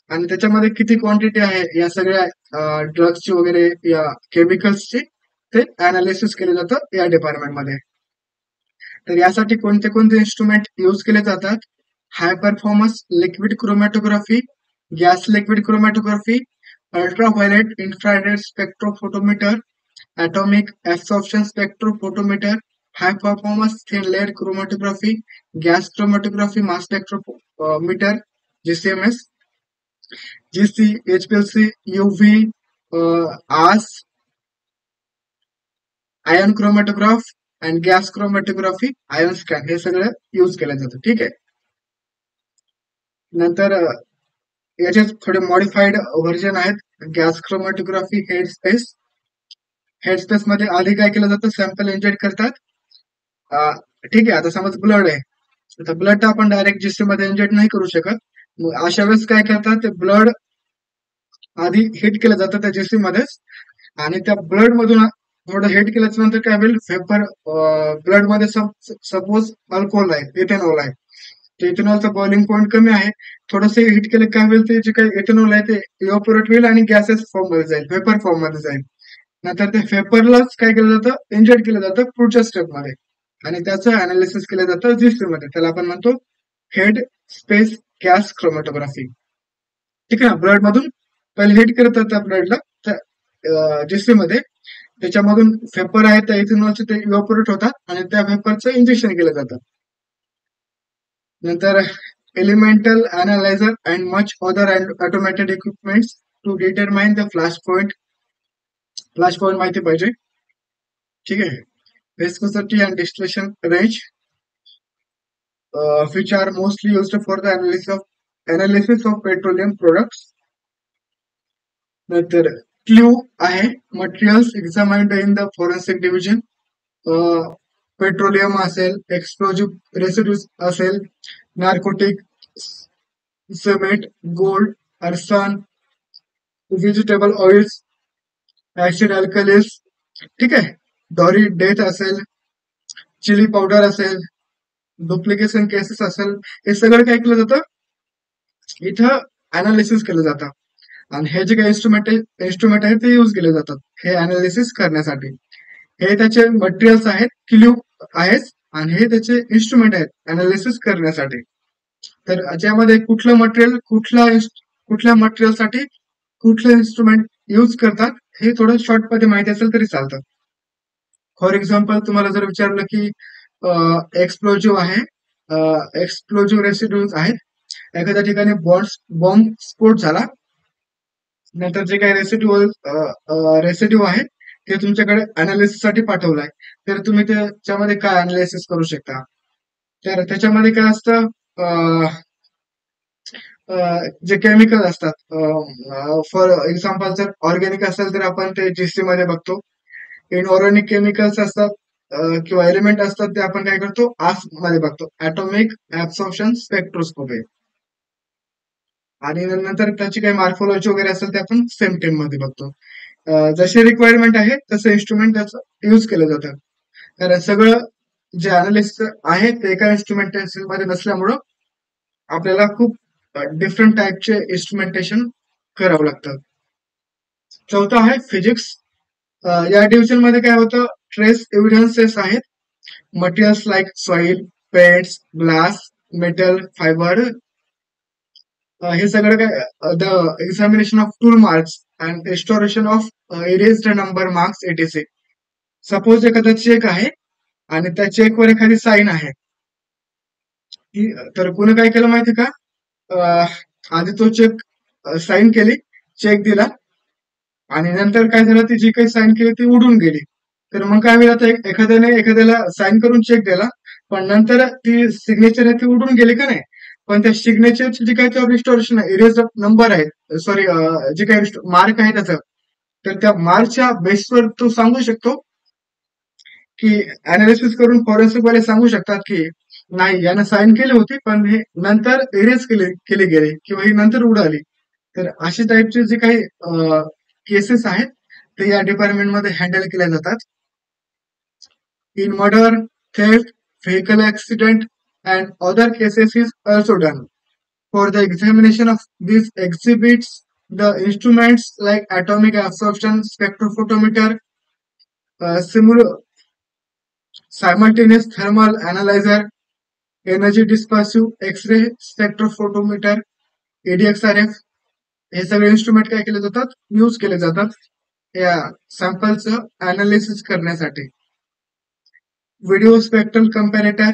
आणि त्याच्यामध्ये किती क्वांटिटी आहे या सगळ्या ड्रग्सची वगैरे या केमिकल्सची ते अनालिसिस केलं जातं या डिपार्टमेंटमध्ये. तर यासाठी कोणते कोणते इन्स्ट्रुमेंट यूज केले जातात? High performance liquid chromatography, gas liquid chromatography, ultraviolet infrared spectrophotometer, atomic absorption spectrophotometer, high performance thin layer chromatography, gas chromatography, mass spectrometer, GCMS, GC, HPLC, UV, AS, ion chromatograph and gas chromatography, ion scan हे सगळं use केलं जातं. ठीक आहे. नंतर याचे थोडे modified version आहेत. गॅस क्रोमॅटोग्राफी हेड स्पेस मध्ये आधी काय केलं जातं? सॅम्पल इंजेक्ट करतात. ठीक आहे. आता समज ब्लड आहे, तर ब्लड आपण डायरेक्ट जीसी मध्ये इंजेक्ट नाही करू शकत. मग अशा वेळेस काय करतात? ते ब्लड आधी हिट केलं जातं त्या जीसी मध्येच, आणि त्या ब्लड मधून थोडं हिट केल्याच्या नंतर काय होईल? वेपर ब्लड मध्ये सपोज अल्कोहोल आहे, इथेनॉल आहे, तर इथेनॉलचा बॉइलिंग पॉईंट कमी आहे. थोडंसं हिट केलं काय होईल? ते जे काही इथेनॉल आहे ते इव्हॅपोरेट होईल आणि गॅसेस फॉर्म मध्ये जाईल, वेपर फॉर्म मध्ये जाईल. नंतर ते वेपरलाच काय केलं जातं? इंजेक्ट केलं जातं पुढच्या स्टेप मध्ये, आणि त्याचं अनालिसिस केलं जातं जीसी मध्ये. त्याला आपण म्हणतो हेड स्पेस गॅस क्रोमॅटोग्राफी. ठीक आहे ना. ब्लड मधून पहिले हिट करतात त्या ब्लडला जीसी मध्ये, त्याच्यामधून वेपर आहे त्या इथेनॉलचे ते इव्हॅपोरेट होतात आणि त्या वेपरचं इंजेक्शन केलं जातं. नंतर elemental analyser and much other automated equipments to determine the flash point माहिती पाहिजे. ठीक आहे. viscosity and distillation range, which are mostly used for the analysis of petroleum products. नंतर क्ल्यू आहे materials examined in the forensic division. Petroleum असेल, explosive residues असेल, narcotic, cement, gold, arson, vegetable oils, acid alkalies. ठीक आहे. Dowry death असेल, chilli powder असेल, duplication cases असेल, हे सगळं काय केलं जातं? इथं अनालिसिस केलं जातं. आणि हे जे काही इन्स्ट्रुमेंट आहेत ते यूज केले जातात हे अनालिसिस करण्यासाठी. हे त्याचे मटेरियल्स आहेत, क्ल्यू आहेत, आणि हे त्याचे इन्स्ट्रुमेंट आहेत अनालिसिस करण्यासाठी. तर ज्यामध्ये कुठलं मटेरियल कुठल्या मटेरियलसाठी कुठलं इन्स्ट्रुमेंट यूज करतात हे थोडं शॉर्ट मध्ये माहिती असेल तरी चालतं. फॉर एक्झाम्पल तुम्हाला जर विचारलं की एक्सप्लोजिव्ह आहे, एक्सप्लोजिव्ह रेसिड्यूज आहेत, एखाद्या ठिकाणी बॉम्ब स्फोट झाला, नंतर जे काही रेसिड्यू आहे ते तुमच्याकडे अनालिसिस साठी पाठवलाय, तर तुम्ही त्याच्यामध्ये काय अनालिसिस करू शकता? तर त्याच्यामध्ये काय असतं? जे केमिकल असतात, फॉर एक्झाम्पल जर ऑर्गॅनिक असेल तर आपण ते जीसी मध्ये बघतो. इनऑर्गॅनिक केमिकल्स असतात किंवा एलिमेंट असतात ते आपण काय करतो? आस मध्ये बघतो, ऍटॉमिक ऍब्सॉर्प्शन स्पेक्ट्रोस्कोपी. आणि नंतर त्याची काही मॉर्फोलॉजी वगैरे असेल ते आपण सेम टेम मध्ये बघतो. जशी रिक्वायरमेंट आहे तसं इन्स्ट्रुमेंट त्याचं यूज केलं जातं. कारण सगळं जे अनालिसिस आहे ते एका इन्स्ट्रुमेंटेशन मध्ये नसल्यामुळं आपल्याला खूप डिफरंट टाईपचे इन्स्ट्रुमेंटेशन करावं लागतं. चौथा आहे फिजिक्स. या डिव्हिजन मध्ये काय होतं? ट्रेस एव्हिडन्सेस आहेत, materials like soil, paints, glass, metal, fibre. हे सगळं काय the examination of tool marks and restoration of erased number marks etc. Suppose एखादा चेक आहे आणि त्या चेकवर एखादी साईन आहे, तर कोणी काय केलं माहिती का? आधी तो चेक साईन केली, चेक दिला, आणि नंतर काय झालं? ती जी काही साईन केली ती उडून गेली. तर मग काय होईल? आता एखाद्याने एखाद्याला साईन करून चेक दिला, पण नंतर ती सिग्नेचर आहे ती उडून गेली का नाही? पण त्या सिग्नेचरची जी काही रिस्टोरेशन आहे, इरेज नंबर आहेत, सॉरी, जे काही मार्क आहे त्याचं, तर त्या मार्कच्या बेसवर तो सांगू शकतो की अनालिसिस करून फॉरेन्सिक वाले सांगू शकतात की नाही, यानं साईन केली होती पण हे नंतर इरेज केली गेली किंवा ही नंतर उडाली. तर अशा टाईपचे जे काही केसेस आहेत ते या डिपार्टमेंट मध्ये हँडल केल्या जातात. In murder, theft, vehicle accident and other cases is also done. For the examination of these exhibits, the instruments like atomic absorption spectrophotometer, simultaneous thermal analyzer, energy dispersive X-ray spectrophotometer, ADXRF, हे सगळे instrument काय केले जातात, use केले जातात या सॅम्पलचं analysis करण्यासाठी. Video spectral comparator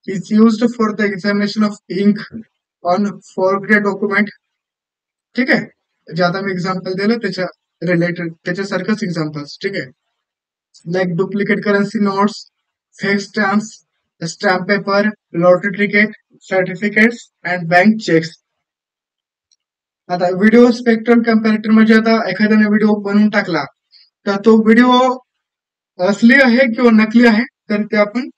is used for the examination of ink on forgery document. ठीक आहे, जे आता मी एक्झाम्पल दिलं त्याच्या रिलेटेड त्याच्यासारखंच एक्झाम्पल्स. ठीक आहे, like duplicate currency notes, fake stamps, stamp paper, lottery ticket, certificates and bank cheques. आता व्हिडिओ स्पेक्ट्रल कंपॅरेटर म्हणजे आता एखाद्याने व्हिडिओ बनवून टाकला तर तो व्हिडिओ असली आहे किंवा नकली आहे तर ते आपण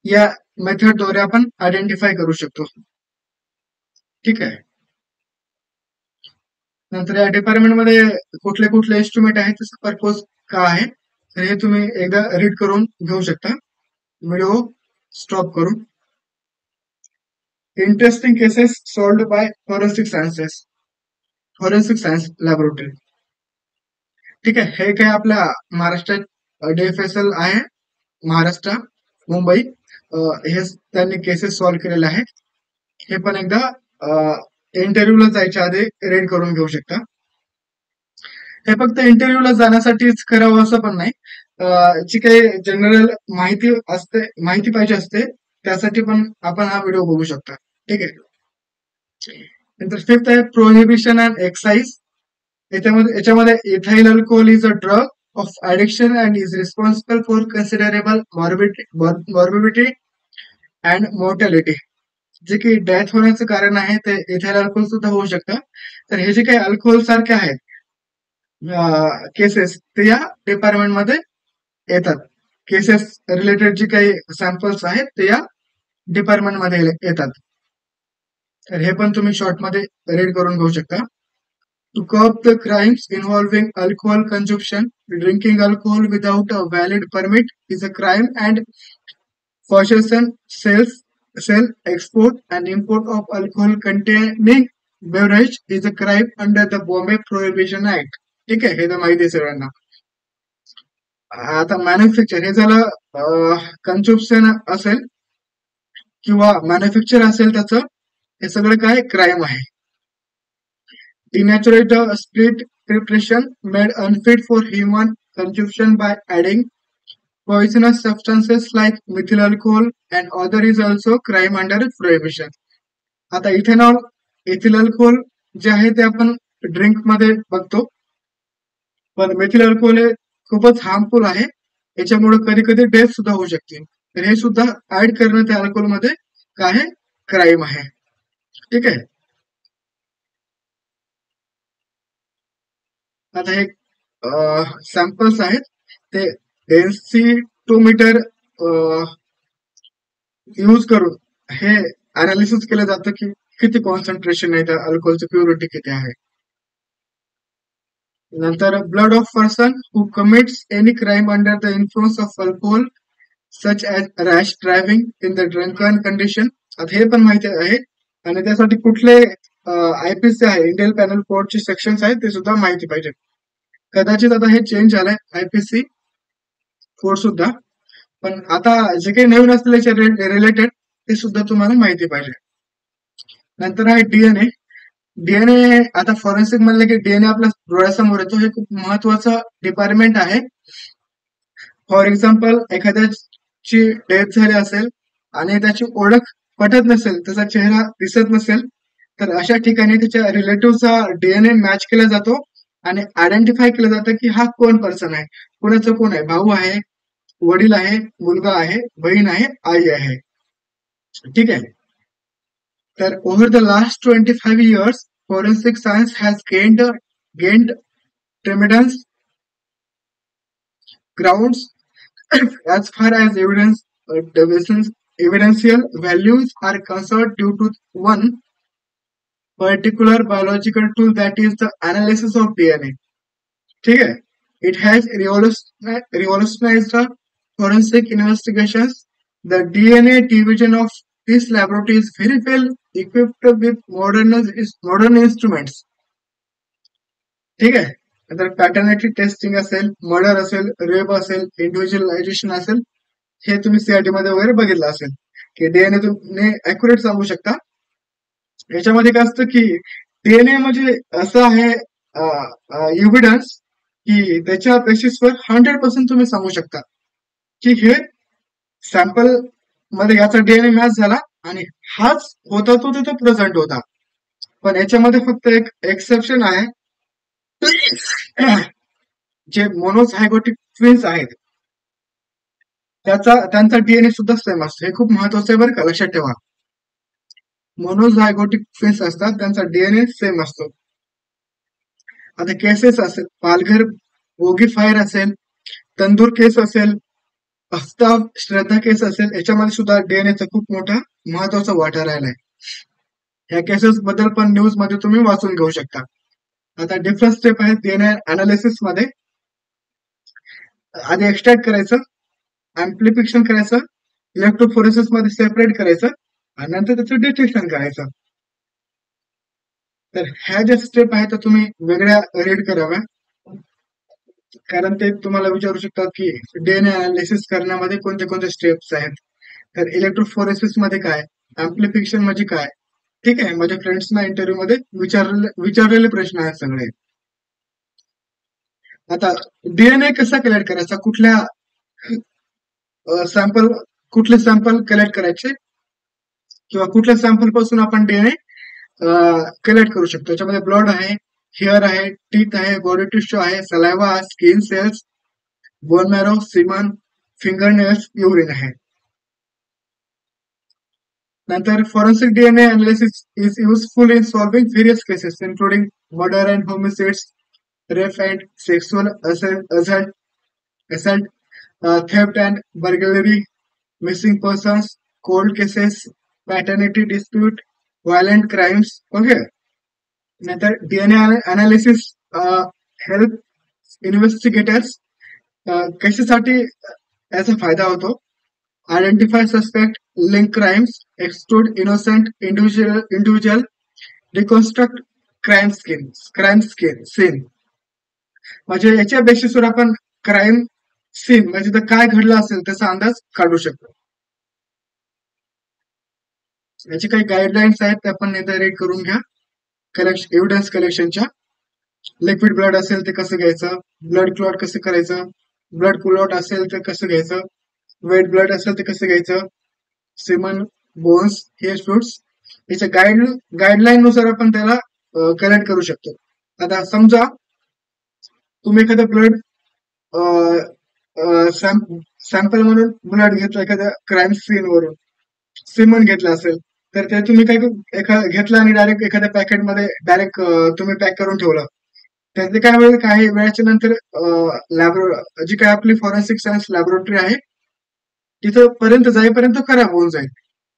या मेथडद्वारे आपण आयडेंटिफाय करू शकतो. ठीक आहे, नंतर या डिपार्टमेंटमध्ये कुठले कुठले इन्स्ट्रुमेंट आहेत, त्याचा पर्पज काय आहे तर हे तुम्ही एकदा रीड करून घेऊ शकता व्हिडिओ स्टॉप करून. Interesting cases solved by forensic science laboratory. ठीक आहे, हे काय आपल्या महाराष्ट्रात DFSL आहे, महाराष्ट्र मुंबई, हे त्यांनी केसेस सॉल्व्ह केलेले आहेत. हे पण एकदा इंटरव्ह्यूला जायच्या आधी रीड करून घेऊ शकता. हे फक्त इंटरव्ह्यूला जाण्यासाठीच करावं असं पण नाही, जी काही जनरल माहिती पाहिजे असते त्यासाठी पण आपण हा व्हिडिओ बघू शकता. ठीक आहे, नंतर फिफ्थ आहे प्रोहिबिशन अँड एक्साइज. याच्यामध्ये ethyl alcohol is a drug of addiction and is responsible for considerable morbidity and mortality. जे की डेथ होण्याचं कारण आहे ते इथाइल अल्कोहोल सुद्धा होऊ शकतं. तर हे जे काही अल्कोहोल सारखे आहेत केसेस ते या डिपार्टमेंट मध्ये येतात. केसेस रिलेटेड जे काही सॅम्पल्स आहेत ते या डिपार्टमेंट मध्ये येतात. तर हे पण तुम्ही शॉर्ट मध्ये रीड करून घेऊ शकता. To curb the crimes involving alcohol consumption, drinking alcohol without a valid permit is a crime, and possession, sale, export, and import of alcohol containing beverage is a crime under the Bombay Prohibition Act. ठीक आहे, हे तर माहिती आहे सगळ्यांना. आता manufacture हे झालं, कन्झम्पशन असेल किंवा मॅन्युफॅक्चर असेल त्याचं हे सगळं काय क्राईम आहे. Denaturate a split preparation made unfit for human consumption by adding poisonous substances like methyl alcohol and other is also crime under prohibition. आता इथिल अल्कोहोल जे आहे ते आपण ड्रिंक मध्ये बघतो, पण मेथिल अल्कोहोल हे खूपच हार्मफुल आहे, याच्यामुळे कधी कधी डेथ सुद्धा होऊ शकते. तर हे सुद्धा ऍड करणं त्या अल्कोहोल मध्ये काय आहे, क्राईम आहे. ठीक आहे, आता हे सॅम्पल्स आहेत ते डेन्सिटोमीटर यूज करून हे अनालिसिस केलं जातं की किती कॉन्सन्ट्रेशन आहे त्या अल्कोहोलची, प्युरिटी किती आहे. नंतर blood of person who commits any crime under the influence of alcohol such as rash driving in the drunken condition. आता हे पण माहिती आहे आणि त्यासाठी कुठले IPC आहे, इंडियन पॅनल कोडचे सेक्शन्स आहेत ते सुद्धा माहिती पाहिजे. कदाचित आता हे चेंज झालंय IPC कोड सुद्धा, पण आता जे काही नवीन असलेल्या रिलेटेड ते सुद्धा तुम्हाला माहिती पाहिजे. नंतर आहे डीएनए. आता फॉरेन्सिक म्हणलं की डीएनए आपल्या डोळ्यासमोर येतो, हे खूप महत्वाचं डिपार्टमेंट आहे. फॉर एक्झाम्पल एखाद्याची डेथ झाली असेल आणि त्याची ओळख पटत नसेल, त्याचा चेहरा दिसत नसेल, तर अशा ठिकाणी त्याच्या रिलेटिव्हचा डीएनए मॅच केला जातो आणि आयडेंटिफाय केलं जातं की हा कोण पर्सन आहे, कोणाचं कोण आहे, भाऊ आहे, वडील आहे, मुलगा आहे, बहीण आहे, आई आहे. ठीक आहे, तर over the last 25 years forensic science has gained tremendous grounds as far as evidential values are concerned due to one particular biological tool, that is the analysis of DNA. ठीक है, it has revolutionized the forensic investigations. The DNA division of this laboratory is very well equipped with modern instruments. ठीक आहे. तर paternity testing असेल, murder असेल, rape असेल, इंडिव्हिज्युअलायझेशन असेल, हे तुम्ही सीआयटी मध्ये वगैरे बघितलं असेल की डीएनए तुम्ही अॅक्युरेट सांगू शकता. याच्यामध्ये काय असतं की डीएनए म्हणजे असं आहे एव्हिडन्स की त्याच्या बेसिसवर 100% तुम्ही सांगू शकता की हे सॅम्पल मध्ये याचा डीएनए मॅच झाला आणि हाच होता तो तिथे प्रेझेंट होता. पण याच्यामध्ये फक्त एक एक्सेप्शन आहे. जे मोनोझायगोटिक ट्विन्स आहेत त्यांचा डीएनए सुद्धा सेम असतो. हे खूप महत्वाचं आहे बरं का, लक्षात ठेवा. मोनोझायगोटिक ट्विन्स असतात त्यांचा डीएनए सेम असतो. आता केसेस असेल, पालघर बोगी फायर असेल, तंदूर केस असेल, आफ्ताब श्रद्धा केस असेल, याच्यामध्ये सुद्धा डीएनएचा खूप मोठा महत्वाचा वाटा राहिलाय. या केसेस बद्दल पण न्यूज मध्ये तुम्ही वाचून घेऊ शकता. आता डिफरंट स्टेप आहेत डीएनए अनालिसिस मध्ये. आधी एक्सट्रॅक्ट करायचं, अँप्लिफिकेशन करायचं, इलेक्ट्रोफोरेसिस मध्ये सेपरेट करायचं आणि नंतर त्याचं डिटेक्शन करायचं. तर ह्या ज्या स्टेप आहेत त्या तुम्ही वेगळ्या रीड कराव्या, कारण ते तुम्हाला विचारू शकतात की डीएनए अनालिसिस करण्यामध्ये कोणते कोणते स्टेप्स आहेत. तर इलेक्ट्रोफोरेसिस मध्ये काय, अँप्लिफिकेशन म्हणजे काय. ठीक आहे, माझ्या फ्रेंड्सना इंटरव्ह्यू मध्ये विचारलेले प्रश्न आहेत सगळे. आता डीएनए कसा कलेक्ट करायचा, कुठल्या सॅम्पल कुठले सॅम्पल कलेक्ट करायचे किंवा कुठल्या सॅम्पल पासून आपण डीएनए कलेक्ट करू शकतो. त्याच्यामध्ये ब्लड आहे, हेअर आहे, टीथ आहे, बॉडी टिश्यू आहे, saliva, skin cells, bone marrow, semen, fingernails, urine आहे. नंतर forensic DNA analysis is useful in solving various cases including murder and homicides, rape and sexual assault, theft and burglary, missing persons, cold cases, paternity dispute, violent crimes. Okay. नंतर DNA analysis help investigators कशासाठी याचा फायदा होतो. Identify suspect, link crimes, exclude innocent individual, reconstruct crime scene. म्हणजे याच्या बेसिसवर आपण crime scene म्हणजे तिथं काय घडलं असेल त्याचा अंदाज काढू शकतो. याचे काही गाईडलाईन्स आहेत ते आपण एकदा रीड करून घ्या. एव्हिडन्स कलेक्शनच्या. लिक्विड ब्लड असेल ते कसं घ्यायचं, ब्लड क्लॉट कसं करायचं, ब्लड क्लॉट असेल तर कसं घ्यायचं, वेट ब्लड असेल तर कसं घ्यायचं, सिमन, बोन्स, हेअर फ्रुट्स, याच्या गाईडलाईन नुसार आपण त्याला कलेक्ट करू शकतो. आता समजा तुम्ही एखादं ब्लड सॅम्पल म्हणून ब्लड घेतलं एखाद्या क्राईम सीन वरून, सिमन घेतलं असेल तर ते तुम्ही काय घेतलं आणि डायरेक्ट एखाद्या पॅकेटमध्ये डायरेक्ट तुम्ही पॅक करून ठेवलं. त्याचे काय होईल, काही वेळाच्या नंतर जी काय आपली फॉरेन्सिक सायन्स लॅबोरेटरी आहे तिथं पर्यंत जाईपर्यंत खराब होऊन जाईल.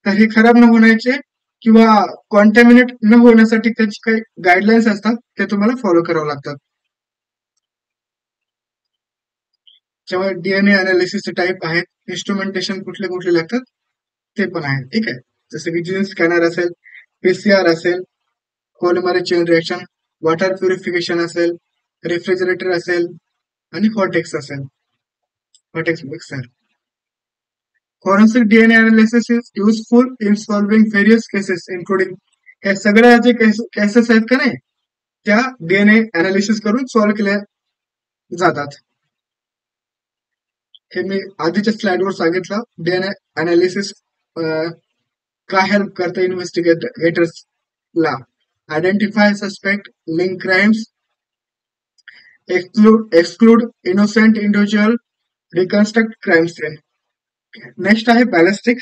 तर हे खराब न होण्याचे किंवा कॉन्टॅमिनेट न होण्यासाठी त्याचे काही गाईडलाईन्स असतात ते तुम्हाला फॉलो करावं लागतात. जेव्हा डीएनए अनालिसिसचे टाईप आहेत, इन्स्ट्रुमेंटेशन कुठले कुठले लागतात ते पण आहेत. ठीक आहे, जसं की जीन स्कॅनर असेल, पीसीआर असेल, polymerase chain reaction, water purification असेल, रेफ्रिजरेटर असेल आणि हॉटेक्स असेल, vortex mixer. Forensic DNA analysis is useful in solving various cases including. हे सगळ्या जे केसेस आहेत का नाही त्या डीएनए अनालिसिस करून सॉल्व्ह केल्या जातात. हे मी आधीच्या स्लाइडवर सांगितलं. डीएनए अनालिसिस काय हेल्प करतं इन्व्हेस्टिगेटर्सला. Identify suspect, link crimes, exclude innocent individual, reconstruct crime scene. Next आहे बॅलिस्टिक.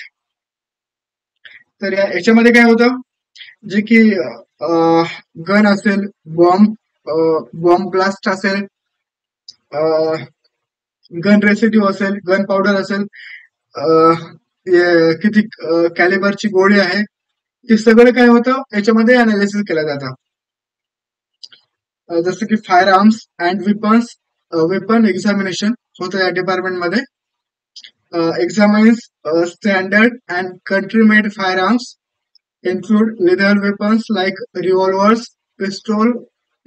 तर याच्यामध्ये काय होतं, जे की गन असेल, बॉम्ब ब्लास्ट असेल, गन रेसिड्यू असेल, गन पावडर असेल, किती कॅलिबरची गोळी आहे, ते सगळं काय होतं याच्यामध्ये अनालिसिस केलं जातं. जसं की fire arms and weapon examination होतं या डिपार्टमेंटमध्ये. examines standard and country-made firearms, include lethal weapons like revolvers, pistol,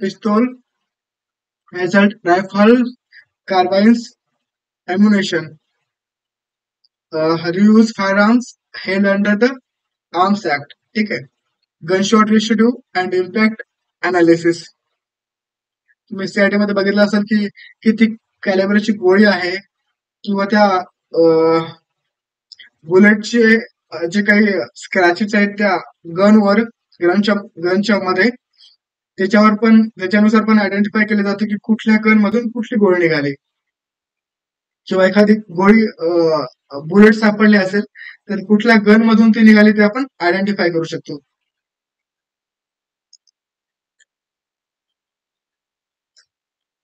assault rifles, carbines, ammunition, reuse firearms held under the Arms Act. ठीक आहे. Gunshot residue and impact analysis. तुम्ही CIT मध्ये बघितलं असेल की किती कॅलिबरची गोळी आहे किंवा त्या बुलेटचे जे काही स्क्रॅचेस आहेत त्या गनवर गनच्या मध्ये त्याच्यानुसार पण आयडेंटिफाय केले जाते की कुठल्या गन मधून कुठली गोळी निघाली किंवा एखादी गोळी बुलेट सापडली असेल तर कुठल्या गन मधून ती निघाली ते आपण आयडेंटिफाय करू शकतो.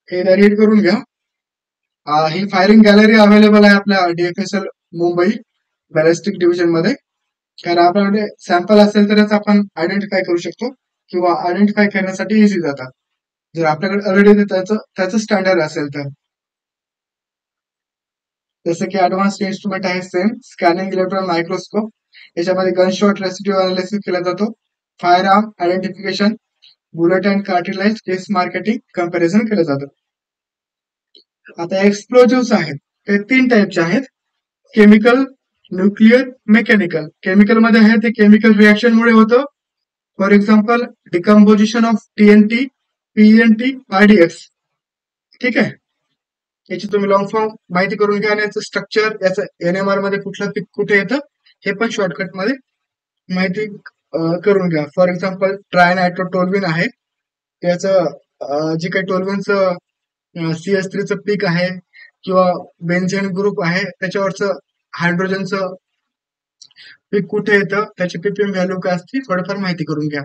हे रीड करून घ्या. ही फायरिंग गॅलरी अवेलेबल आहे आपल्या डीएफएसएल मुंबई बॅलिस्टिक डिव्हिजन मध्ये. कारण आपल्याकडे सॅम्पल असेल तरच आपण आयडेंटिफाय करू शकतो किंवा आयडेंटिफाय करण्यासाठी इझी जातात जर आपल्याकडे ऑलरेडी त्याचं स्टँडर्ड असेल तर. जसं की ऍडव्हान्स इन्स्ट्रुमेंट आहे सेम स्कॅनिंग इलेक्ट्रॉन मायक्रोस्कोप. याच्यामध्ये गनशॉट रेसिड्यू अनालिसिस केला जातो, firearm identification, bullet and cartridge case marketing comparison केलं जातं. आता एक्सप्लोजिव्स आहेत ते 3 टाईपचे आहेत, केमिकल, न्यूक्लिअर, मेकॅनिकल. केमिकल मध्ये आहे ते केमिकल रिएक्शन मुळे होतं. For example decomposition of TNT, PNT, RDX. ठीक आहे. याची तुम्ही लॉंग फॉर्म माहिती करून घ्या आणि याचं स्ट्रक्चर, याचं एनएमआर मध्ये कुठलं पीक कुठे येतं हे पण शॉर्टकट मध्ये माहिती करून घ्या. फॉर एक्झाम्पल ट्रायनायट्रोटोल्विन आहे, त्याचं जे काही टोल्विनचं CS3चं पीक आहे किंवा बेन्झेन ग्रुप आहे त्याच्यावरचं हायड्रोजनचं पीक कुठे येतं, त्याची पीपीएम व्हॅल्यू काय असते थोडंफार माहिती करून घ्या.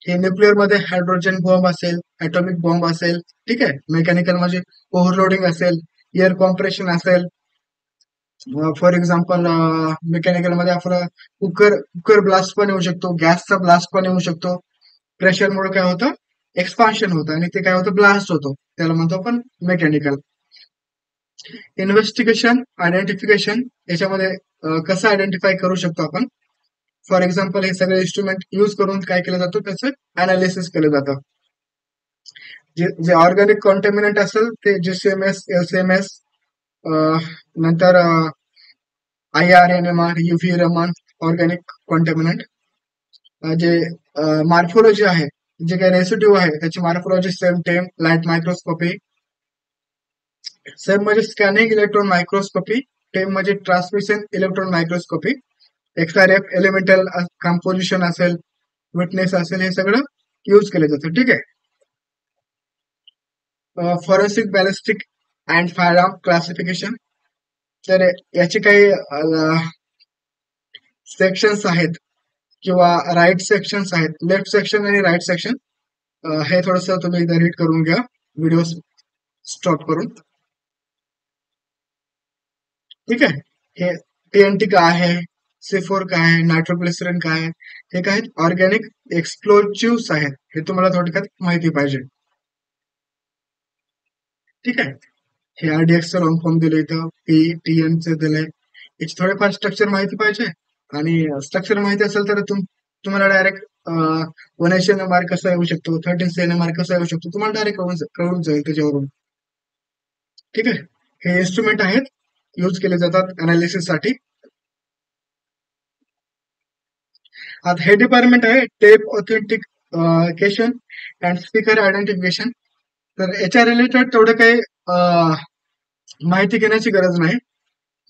हे न्यूक्लिअर मध्ये हायड्रोजन बॉम्ब असेल, ऍटॉमिक बॉम्ब असेल. ठीक आहे. मेकॅनिकल म्हणजे ओव्हरलोडिंग असेल, एअर कॉम्प्रेशन असेल. फॉर एक्झाम्पल मेकॅनिकल मध्ये आपलं कुकर ब्लास्ट पण येऊ शकतो, गॅसचा ब्लास्ट पण येऊ शकतो. प्रेशरमुळे काय होतं, एक्सपान्शन होतं आणि ते काय होतं, ब्लास्ट होतो. त्याला म्हणतो आपण मेकॅनिकल. Investigation, identification. याच्यामध्ये कसं आयडेंटिफाय करू शकतो आपण. फॉर एक्झाम्पल हे सगळे इन्स्ट्रुमेंट यूज करून काय केलं जातं, त्याचं अनालिसिस केलं जातं. जे ऑर्गॅनिक कॉन्टॅमिनंट असेल ते GCMS, LCMS, नंतर IRNMR, UV रमन, ऑर्गॅनिक कॉन्टॅमिनंट. जे मार्फोलॉजी आहे, जे काही रेसिड्यू आहे त्याची मार्फोलॉजी सेम टेम लाईट मायक्रोस्कोपी. सेम म्हणजे स्कॅनिंग इलेक्ट्रॉन मायक्रोस्कोपी, टेम म्हणजे transmission electron microscopy. XRF elemental composition असेल, विटनेस असेल, हे सगळं यूज केलं जातं. ठीक आहे. Forensic ballistic and fire arm classification. तर याचे काही सेक्शन्स आहेत किंवा राईट सेक्शन्स आहेत, लेफ्ट सेक्शन आणि राईट सेक्शन. हे थोडस तुम्ही एकदा रीड करून घ्या व्हिडिओ स्टॉप करून. ठीक आहे. हे TNT काय आहे, C4 काय आहे, नायट्रोग्लिसरीन काय आहे, हे काय ऑर्गॅनिक एक्सप्लोजिव्स आहेत. हे तुम्हाला थोडक्यात माहिती पाहिजे. ठीक आहे. हे RDX लॉंग फॉर्म दिले इथं, PTN चे दिले. याची थोडेफार स्ट्रक्चर माहिती पाहिजे आणि स्ट्रक्चर माहिती असेल तर तुम्हाला डायरेक्ट 180 NMR कसा येऊ शकतो, 13 NMR कसा येऊ शकतो, तुम्हाला डायरेक्ट कळून जाईल त्याच्यावरून. ठीक आहे. हे इन्स्ट्रुमेंट आहेत, यूज केले जातात अनालिसिस साठी. आता हे डिपार्टमेंट आहे tape authentication and speaker identification. तर याच्या रिलेटेड तेवढं काही माहिती घेण्याची गरज नाही.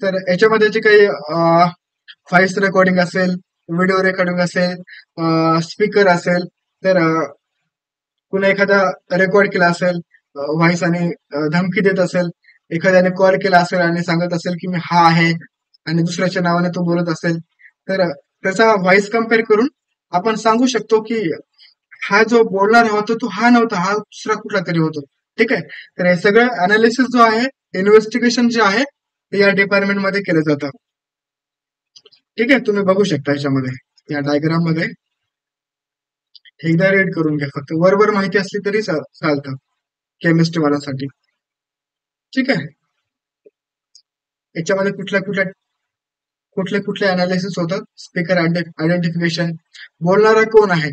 तर याच्यामध्ये जे काही व्हॉइस रेकॉर्डिंग असेल, व्हिडिओ रेकॉर्डिंग असेल, स्पीकर असेल, तर कुणा एखादा रेकॉर्ड केला असेल व्हॉइस आणि धमकी देत असेल, एखाद्याने कॉल केला असेल आणि सांगत असेल की मी हा आहे आणि दुसऱ्याच्या नावाने तो बोलत असेल, तर त्याचा व्हॉइस कम्पेअर करून आपण सांगू शकतो की हा जो बोलणार होता तो हा नव्हता, हा दुसरा कुठला तरी होतो. ठीक आहे. तर हे सगळं अनालिसिस जो आहे, इन्व्हेस्टिगेशन जे आहे ते या डिपार्टमेंट मध्ये केलं जातं. ठीक आहे. तुम्ही बघू शकता याच्यामध्ये या डायग्राम मध्ये. एकदा रीड करून घ्या, फक्त वरवर माहिती असली तरी चालतं केमिस्ट्री वाल्यांसाठी. ठीक आहे. याच्यामध्ये कुठले कुठले अनालिसिस होतात, स्पीकर आयडेंटिफिकेशन, बोलणारा कोण आहे,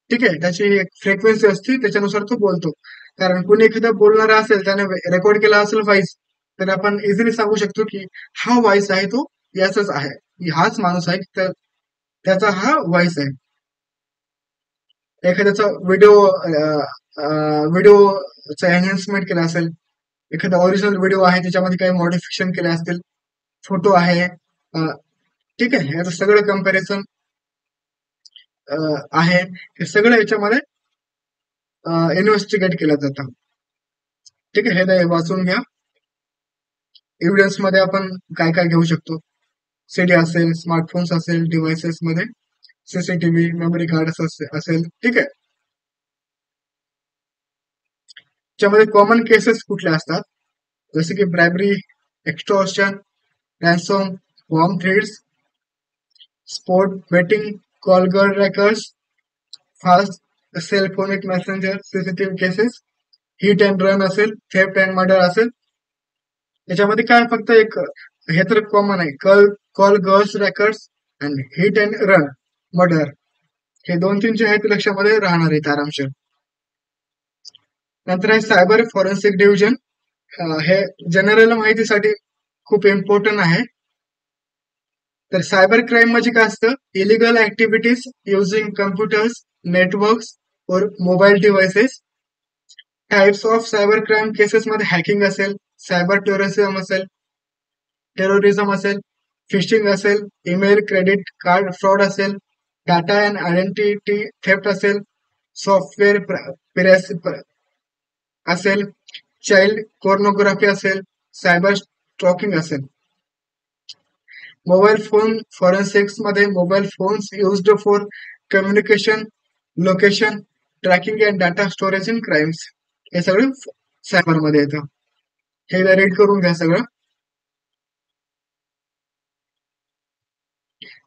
ठीक आहे, त्याची एक फ्रिक्वेन्सी असते, त्याच्यानुसार तो बोलतो. कारण कोणी एखादा बोलणारा असेल, त्याने रेकॉर्ड केला असेल व्हॉइस, तर आपण इझिली सांगू शकतो की हा व्हॉइस आहे तो याचाच आहे, हाच माणूस आहे, तर त्याचा हा व्हॉइस आहे. एखाद्याचा व्हिडिओचा एनहान्समेंट केला असेल, एखादा ओरिजिनल व्हिडिओ आहे त्याच्यामध्ये काही मॉडिफिकेशन केले असतील, फोटो आहे, ठीक आहे, याचं सगळं कम्पॅरिझन आहे, हे सगळं याच्यामध्ये इन्व्हेस्टिगेट केलं जातं. ठीक आहे, हे वाचून घ्या. एव्हिडन्स मध्ये आपण काय काय घेऊ शकतो, सीडी असेल, स्मार्टफोन्स असेल, डिव्हायसेस मध्ये सीसीटीव्ही, मेमरी कार्ड असेल, ठीक आहे. त्याच्यामध्ये कॉमन केसेस कुठल्या असतात, जसे की bribery, extortion, ransom, bomb threats, sport betting, call girl records, fast सेलफोनिक messenger, CCTV cases, hit and run असेल, थेफ्ट अँड मर्डर असेल. याच्यामध्ये काय फक्त एक हे तर कॉमन आहे, कॉल गर्ल्स रेकॉर्ड्स आणि हिट अँड रन मर्डर, हे दोन तीन जे आहेत लक्षामध्ये राहणार आहेत आरामशीर. नंतर आहे सायबर फॉरेन्सिक डिव्हिजन, हे जनरल माहितीसाठी खूप इम्पॉर्टंट आहे. तर सायबर क्राईम म्हणजे काय असतं, illegal activities using computers, networks और mobile devices. Types of cyber crime cases मध्ये हॅकिंग असेल, सायबर टेररिझम असेल, फिशिंग असेल, ईमेल क्रेडिट कार्ड फ्रॉड असेल, डाटा अँड आयडेंटिटी थेफ्ट असेल, सॉफ्टवेअर असेल, चाइल्ड पोर्नोग्राफी असेल, सायबर स्टॉकिंग असेल. मोबाईल फोन फॉरेन्सिक्स मध्ये mobile phones used for communication, location tracking and data storage in crimes, हे सगळं सायबर मध्ये येतं. हे रीड करून घ्या सगळं,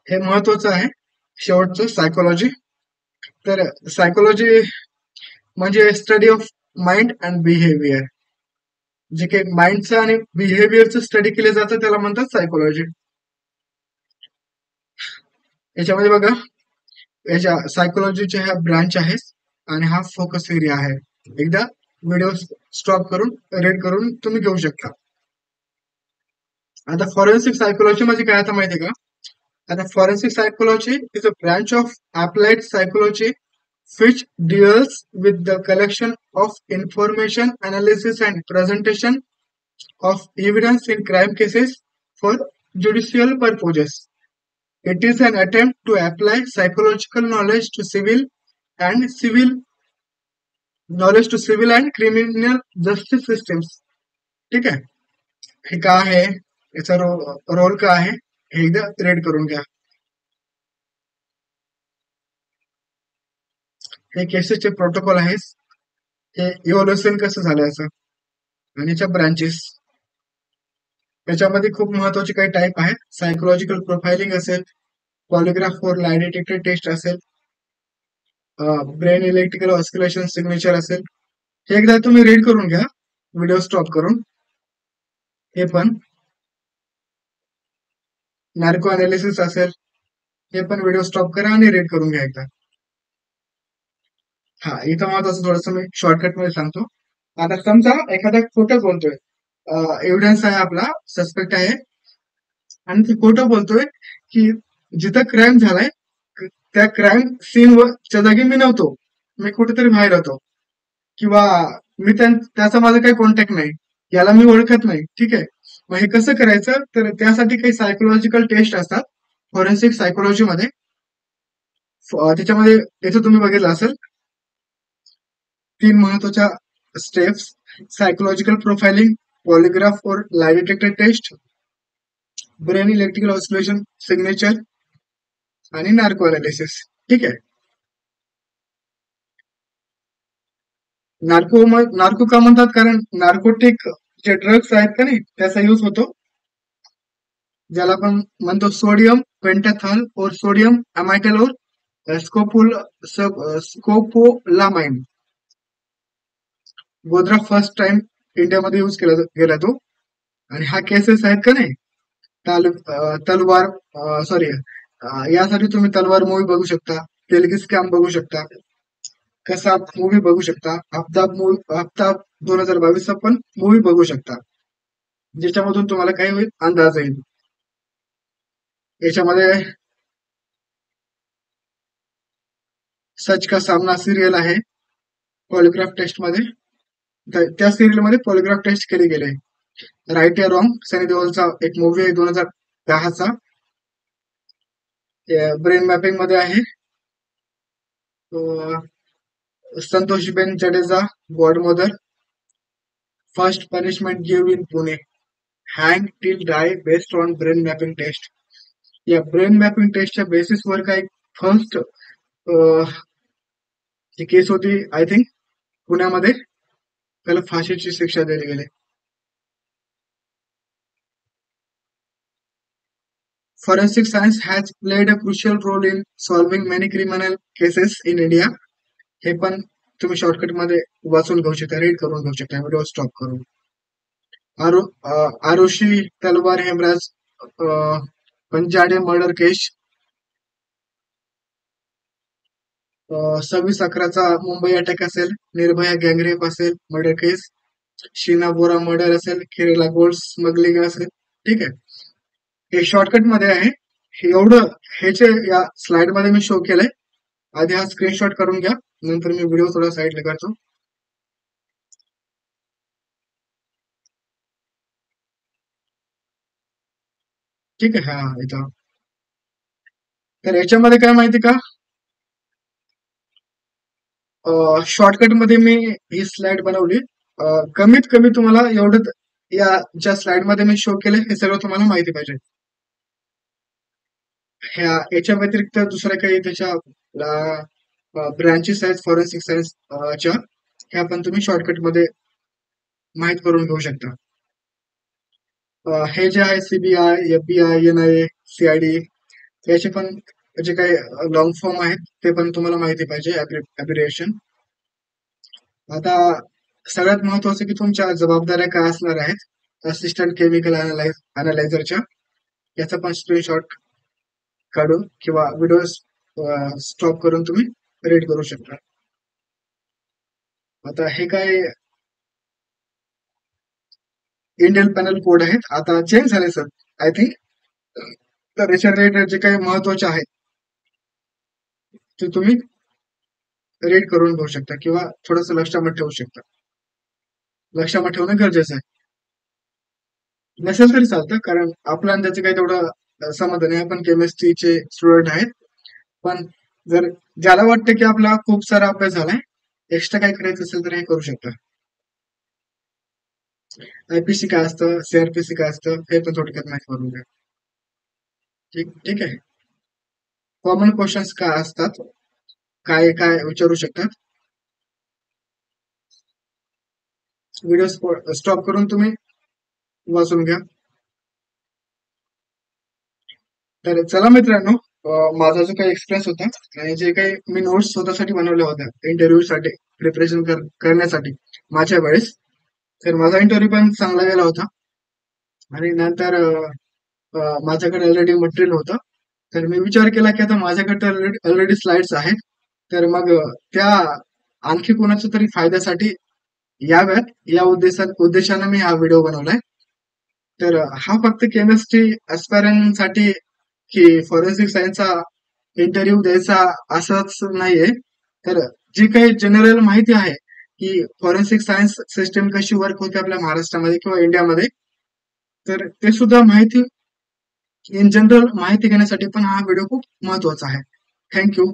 हे महत्वाचं आहे. शेवटचं सायकोलॉजी. तर सायकोलॉजी म्हणजे study of mind and behaviour, जे काही माइंडचं आणि बिहेवियरचं स्टडी केले जातं त्याला म्हणतात सायकोलॉजी. याच्यामध्ये बघा, याच्या सायकोलॉजीचे ह्या ब्रांच आहेत आणि हा फोकस एरिया आहे. एकदा व्हिडिओ स्टॉप करून रीड करून तुम्ही घेऊ शकता. आता फॉरेन्सिक सायकोलॉजी म्हणजे काय आता माहितीये का, आता forensic psychology is a branch of applied psychology which deals with the collection of information, analysis and presentation of evidence in crime cases for judicial purposes. It is an attempt to apply psychological knowledge to civil and criminal justice systems. ठीक आहे, हे काय आहे, याचा role काय आहे, हे एकदा रीड करून घ्या. हे केसेसचे प्रोटोकॉल आहेत, हे इव्हॉल्युशन कसं झालं याचं, आणि याच्या ब्रांचेस. याच्यामध्ये खूप महत्वाचे काही टाईप आहेत, सायकोलॉजिकल प्रोफाइलिंग असेल, polygraph for lie detector test असेल, ब्रेन इलेक्ट्रिकल ऑस्किलेशन सिग्नेचर असेल. हे एकदा तुम्ही रीड करून घ्या व्हिडिओ स्टॉप करून. हे पण नार्को अनालिसिस असेल, हे पण व्हिडिओ स्टॉप करा आणि रीड करून घ्या एकदा. हा, इथं महत्वाचं थोडंसं मी शॉर्टकट मध्ये सांगतो. आता समजा एखादा खोटं बोलतोय, एव्हिडन्स आहे, आपला सस्पेक्ट आहे, आणि ते खोटं बोलतोय की जिथं क्राईम झालाय त्या क्राईम सीनच्या जागी मी नव्हतो, मी कुठेतरी बाहेर होतो, किंवा मी त्याचा माझा काही कॉन्टॅक्ट नाही, याला मी ओळखत नाही. ठीक आहे, मग हे कसं करायचं, तर त्यासाठी काही सायकोलॉजिकल टेस्ट असतात फॉरेन्सिक सायकोलॉजी मध्ये. त्याच्यामध्ये याचं तुम्ही बघितलं असेल 3 महत्वाच्या steps: psychological profiling, polygraph for lie detector test, brain electrical oscillation signature आणि नार्को अनालिसिस. ठीक आहे, नार्को का म्हणतात, कारण नार्कोटिक जे ड्रग्स आहेत का नाही त्याचा यूज होतो, ज्याला आपण म्हणतो सोडियम पेंटाथॉल और सोडियम अमायटल और स्कोपोलामाइन. गोद्रा फर्स्ट टाइम इंडियामध्ये यूज केला गेला तो, आणि हा केसेस आहेत का नाही तलवार, सॉरी, यासाठी तुम्ही तलवार मूवी बघू शकता, तेलगी स्कॅम बघू शकता, कसाब मूवी बघू शकता, आफ्ताब 2022 चा पण मूवी बघू शकता, ज्याच्यामधून तुम्हाला काही होईल अंदाज येईल. याच्यामध्ये सच का सामना सिरियल आहे पॉलिग्राफ टेस्ट मध्ये. त्या सिरियल मध्ये पॉलिग्राफ टेस्ट केली गेले. राईट या रॉंग, सनी देओलचा एक मूवी आहे 2010चा, ब्रेन मॅपिंग मध्ये आहे. Santoshiben Jadeja, godmother, first punishment give in Pune, hang till die based on brain mapping test. या ब्रेन मॅपिंग टेस्टच्या बेसिसवर काही फर्स्ट जी केस होती आय थिंक पुण्यामध्ये, त्याला फाशीची शिक्षा दिली गेली. Forensic science has played a crucial role in solving many criminal cases in India. हे पण तुम्ही शॉर्टकट मध्ये वाचून घेऊ शकता, रीड करून घेऊ शकता व्हिडिओ स्टॉप करून. आरुषी तलवार हेमराज पंजाडे मर्डर केस, 26/11चा मुंबई अटॅक असेल, निर्भया गँगरेप असेल मर्डर केस, शीना बोरा मर्डर असेल, केरला गोल्ड स्मगलिंग असेल. ठीक आहे, हे शॉर्टकट मध्ये आहे. हे एवढं ह्याचे या स्लाइड मध्ये मी शो केलंय. आधी हा स्क्रीनशॉट करून घ्या, नंतर मी व्हिडिओ थोडा साईडला करतो. ठीक आहे, हा इथं. तर याच्यामध्ये काय माहिती का, शॉर्टकट मध्ये मी ही स्लाइड बनवली. कमीत कमी तुम्हाला एवढं या ज्या स्लाइड मध्ये मी शो केलं हे सगळं तुम्हाला माहिती पाहिजे. याच्या व्यतिरिक्त दुसऱ्या काही त्याच्या ब्रांचेस आहेत फॉरेन्सिक सायन्स च्या, ह्या पण तुम्ही शॉर्टकट मध्ये माहित करून घेऊ शकता. हे जे आहे सीबीआय, एफबीआय, एनआयए, सीआयडी, याचे पण जे काही लॉंग फॉर्म आहेत ते पण तुम्हाला माहिती पाहिजे, ॲब्रिव्हिएशन. आता सगळ्यात महत्वाचं की तुमच्या जबाबदाऱ्या काय असणार आहेत असिस्टंट केमिकल अनालायझरच्या, याचा पण स्क्रीनशॉट काढून किंवा व्हिडिओ स्टॉप करून तुम्ही रीड करू शकता. आता हे काय इंडियन पॅनल कोड आहेत, आता चेंज झाले सर आय थिंक. तर याच्या रिलेटेड जे काही महत्वाचे आहेत ते तुम्ही रीड करून घेऊ शकता किंवा थोडस लक्षामध्ये ठेवू शकता. लक्षामध्ये ठेवणं गरजेचं आहे. नसेल तरी चालतं, कारण आपल्याला त्याचं काही तेवढं समाधान आहे. आपण केमिस्ट्रीचे स्टुडंट आहेत, पण जर ज्याला वाटतं की आपला खूप सारा अभ्यास झालाय, एक्स्ट्रा काय करायचं असेल तर हे करू शकता. आयपीसी काय असतं, सीआरपीसी काय असतं, हे पण थोडक्यात माहिती करून घ्या. ठीक आहे. कॉमन क्वेश्चन्स काय असतात, काय काय विचारू शकतात. व्हिडिओ स्टॉप करून तुम्ही वाचून घ्या. तर चला मित्रांनो, माझा जो काही एक्सपिरियन्स होता आणि जे काही मी नोट्स स्वतःसाठी बनवल्या होत्या इंटरव्ह्यू साठी प्रिपरेशन करण्यासाठी माझ्या वेळेस, तर माझा इंटरव्ह्यू पण चांगला गेला होता. आणि नंतर माझ्याकडे ऑलरेडी मटेरियल होतं, तर मी विचार केला की आता माझ्याकडे ऑलरेडी स्लाइड्स आहेत, तर मग त्या आणखी कोणाच्या तरी फायद्यासाठी याव्यात या उद्देशाने मी हा व्हिडिओ बनवलाय. तर हा फक्त केमिस्ट्री ऍस्पायरंट साठी की फॉरेन्सिक सायन्सचा इंटरव्ह्यू द्यायचा असंच नाहीये. तर जी काही जनरल माहिती आहे की फॉरेन्सिक सायन्स सिस्टीम कशी वर्क होते आपल्या महाराष्ट्रामध्ये किंवा इंडियामध्ये, तर ते सुद्धा माहिती इन जनरल माहिती घेण्यासाठी पण हा व्हिडिओ खूप महत्वाचा आहे. थँक्यू.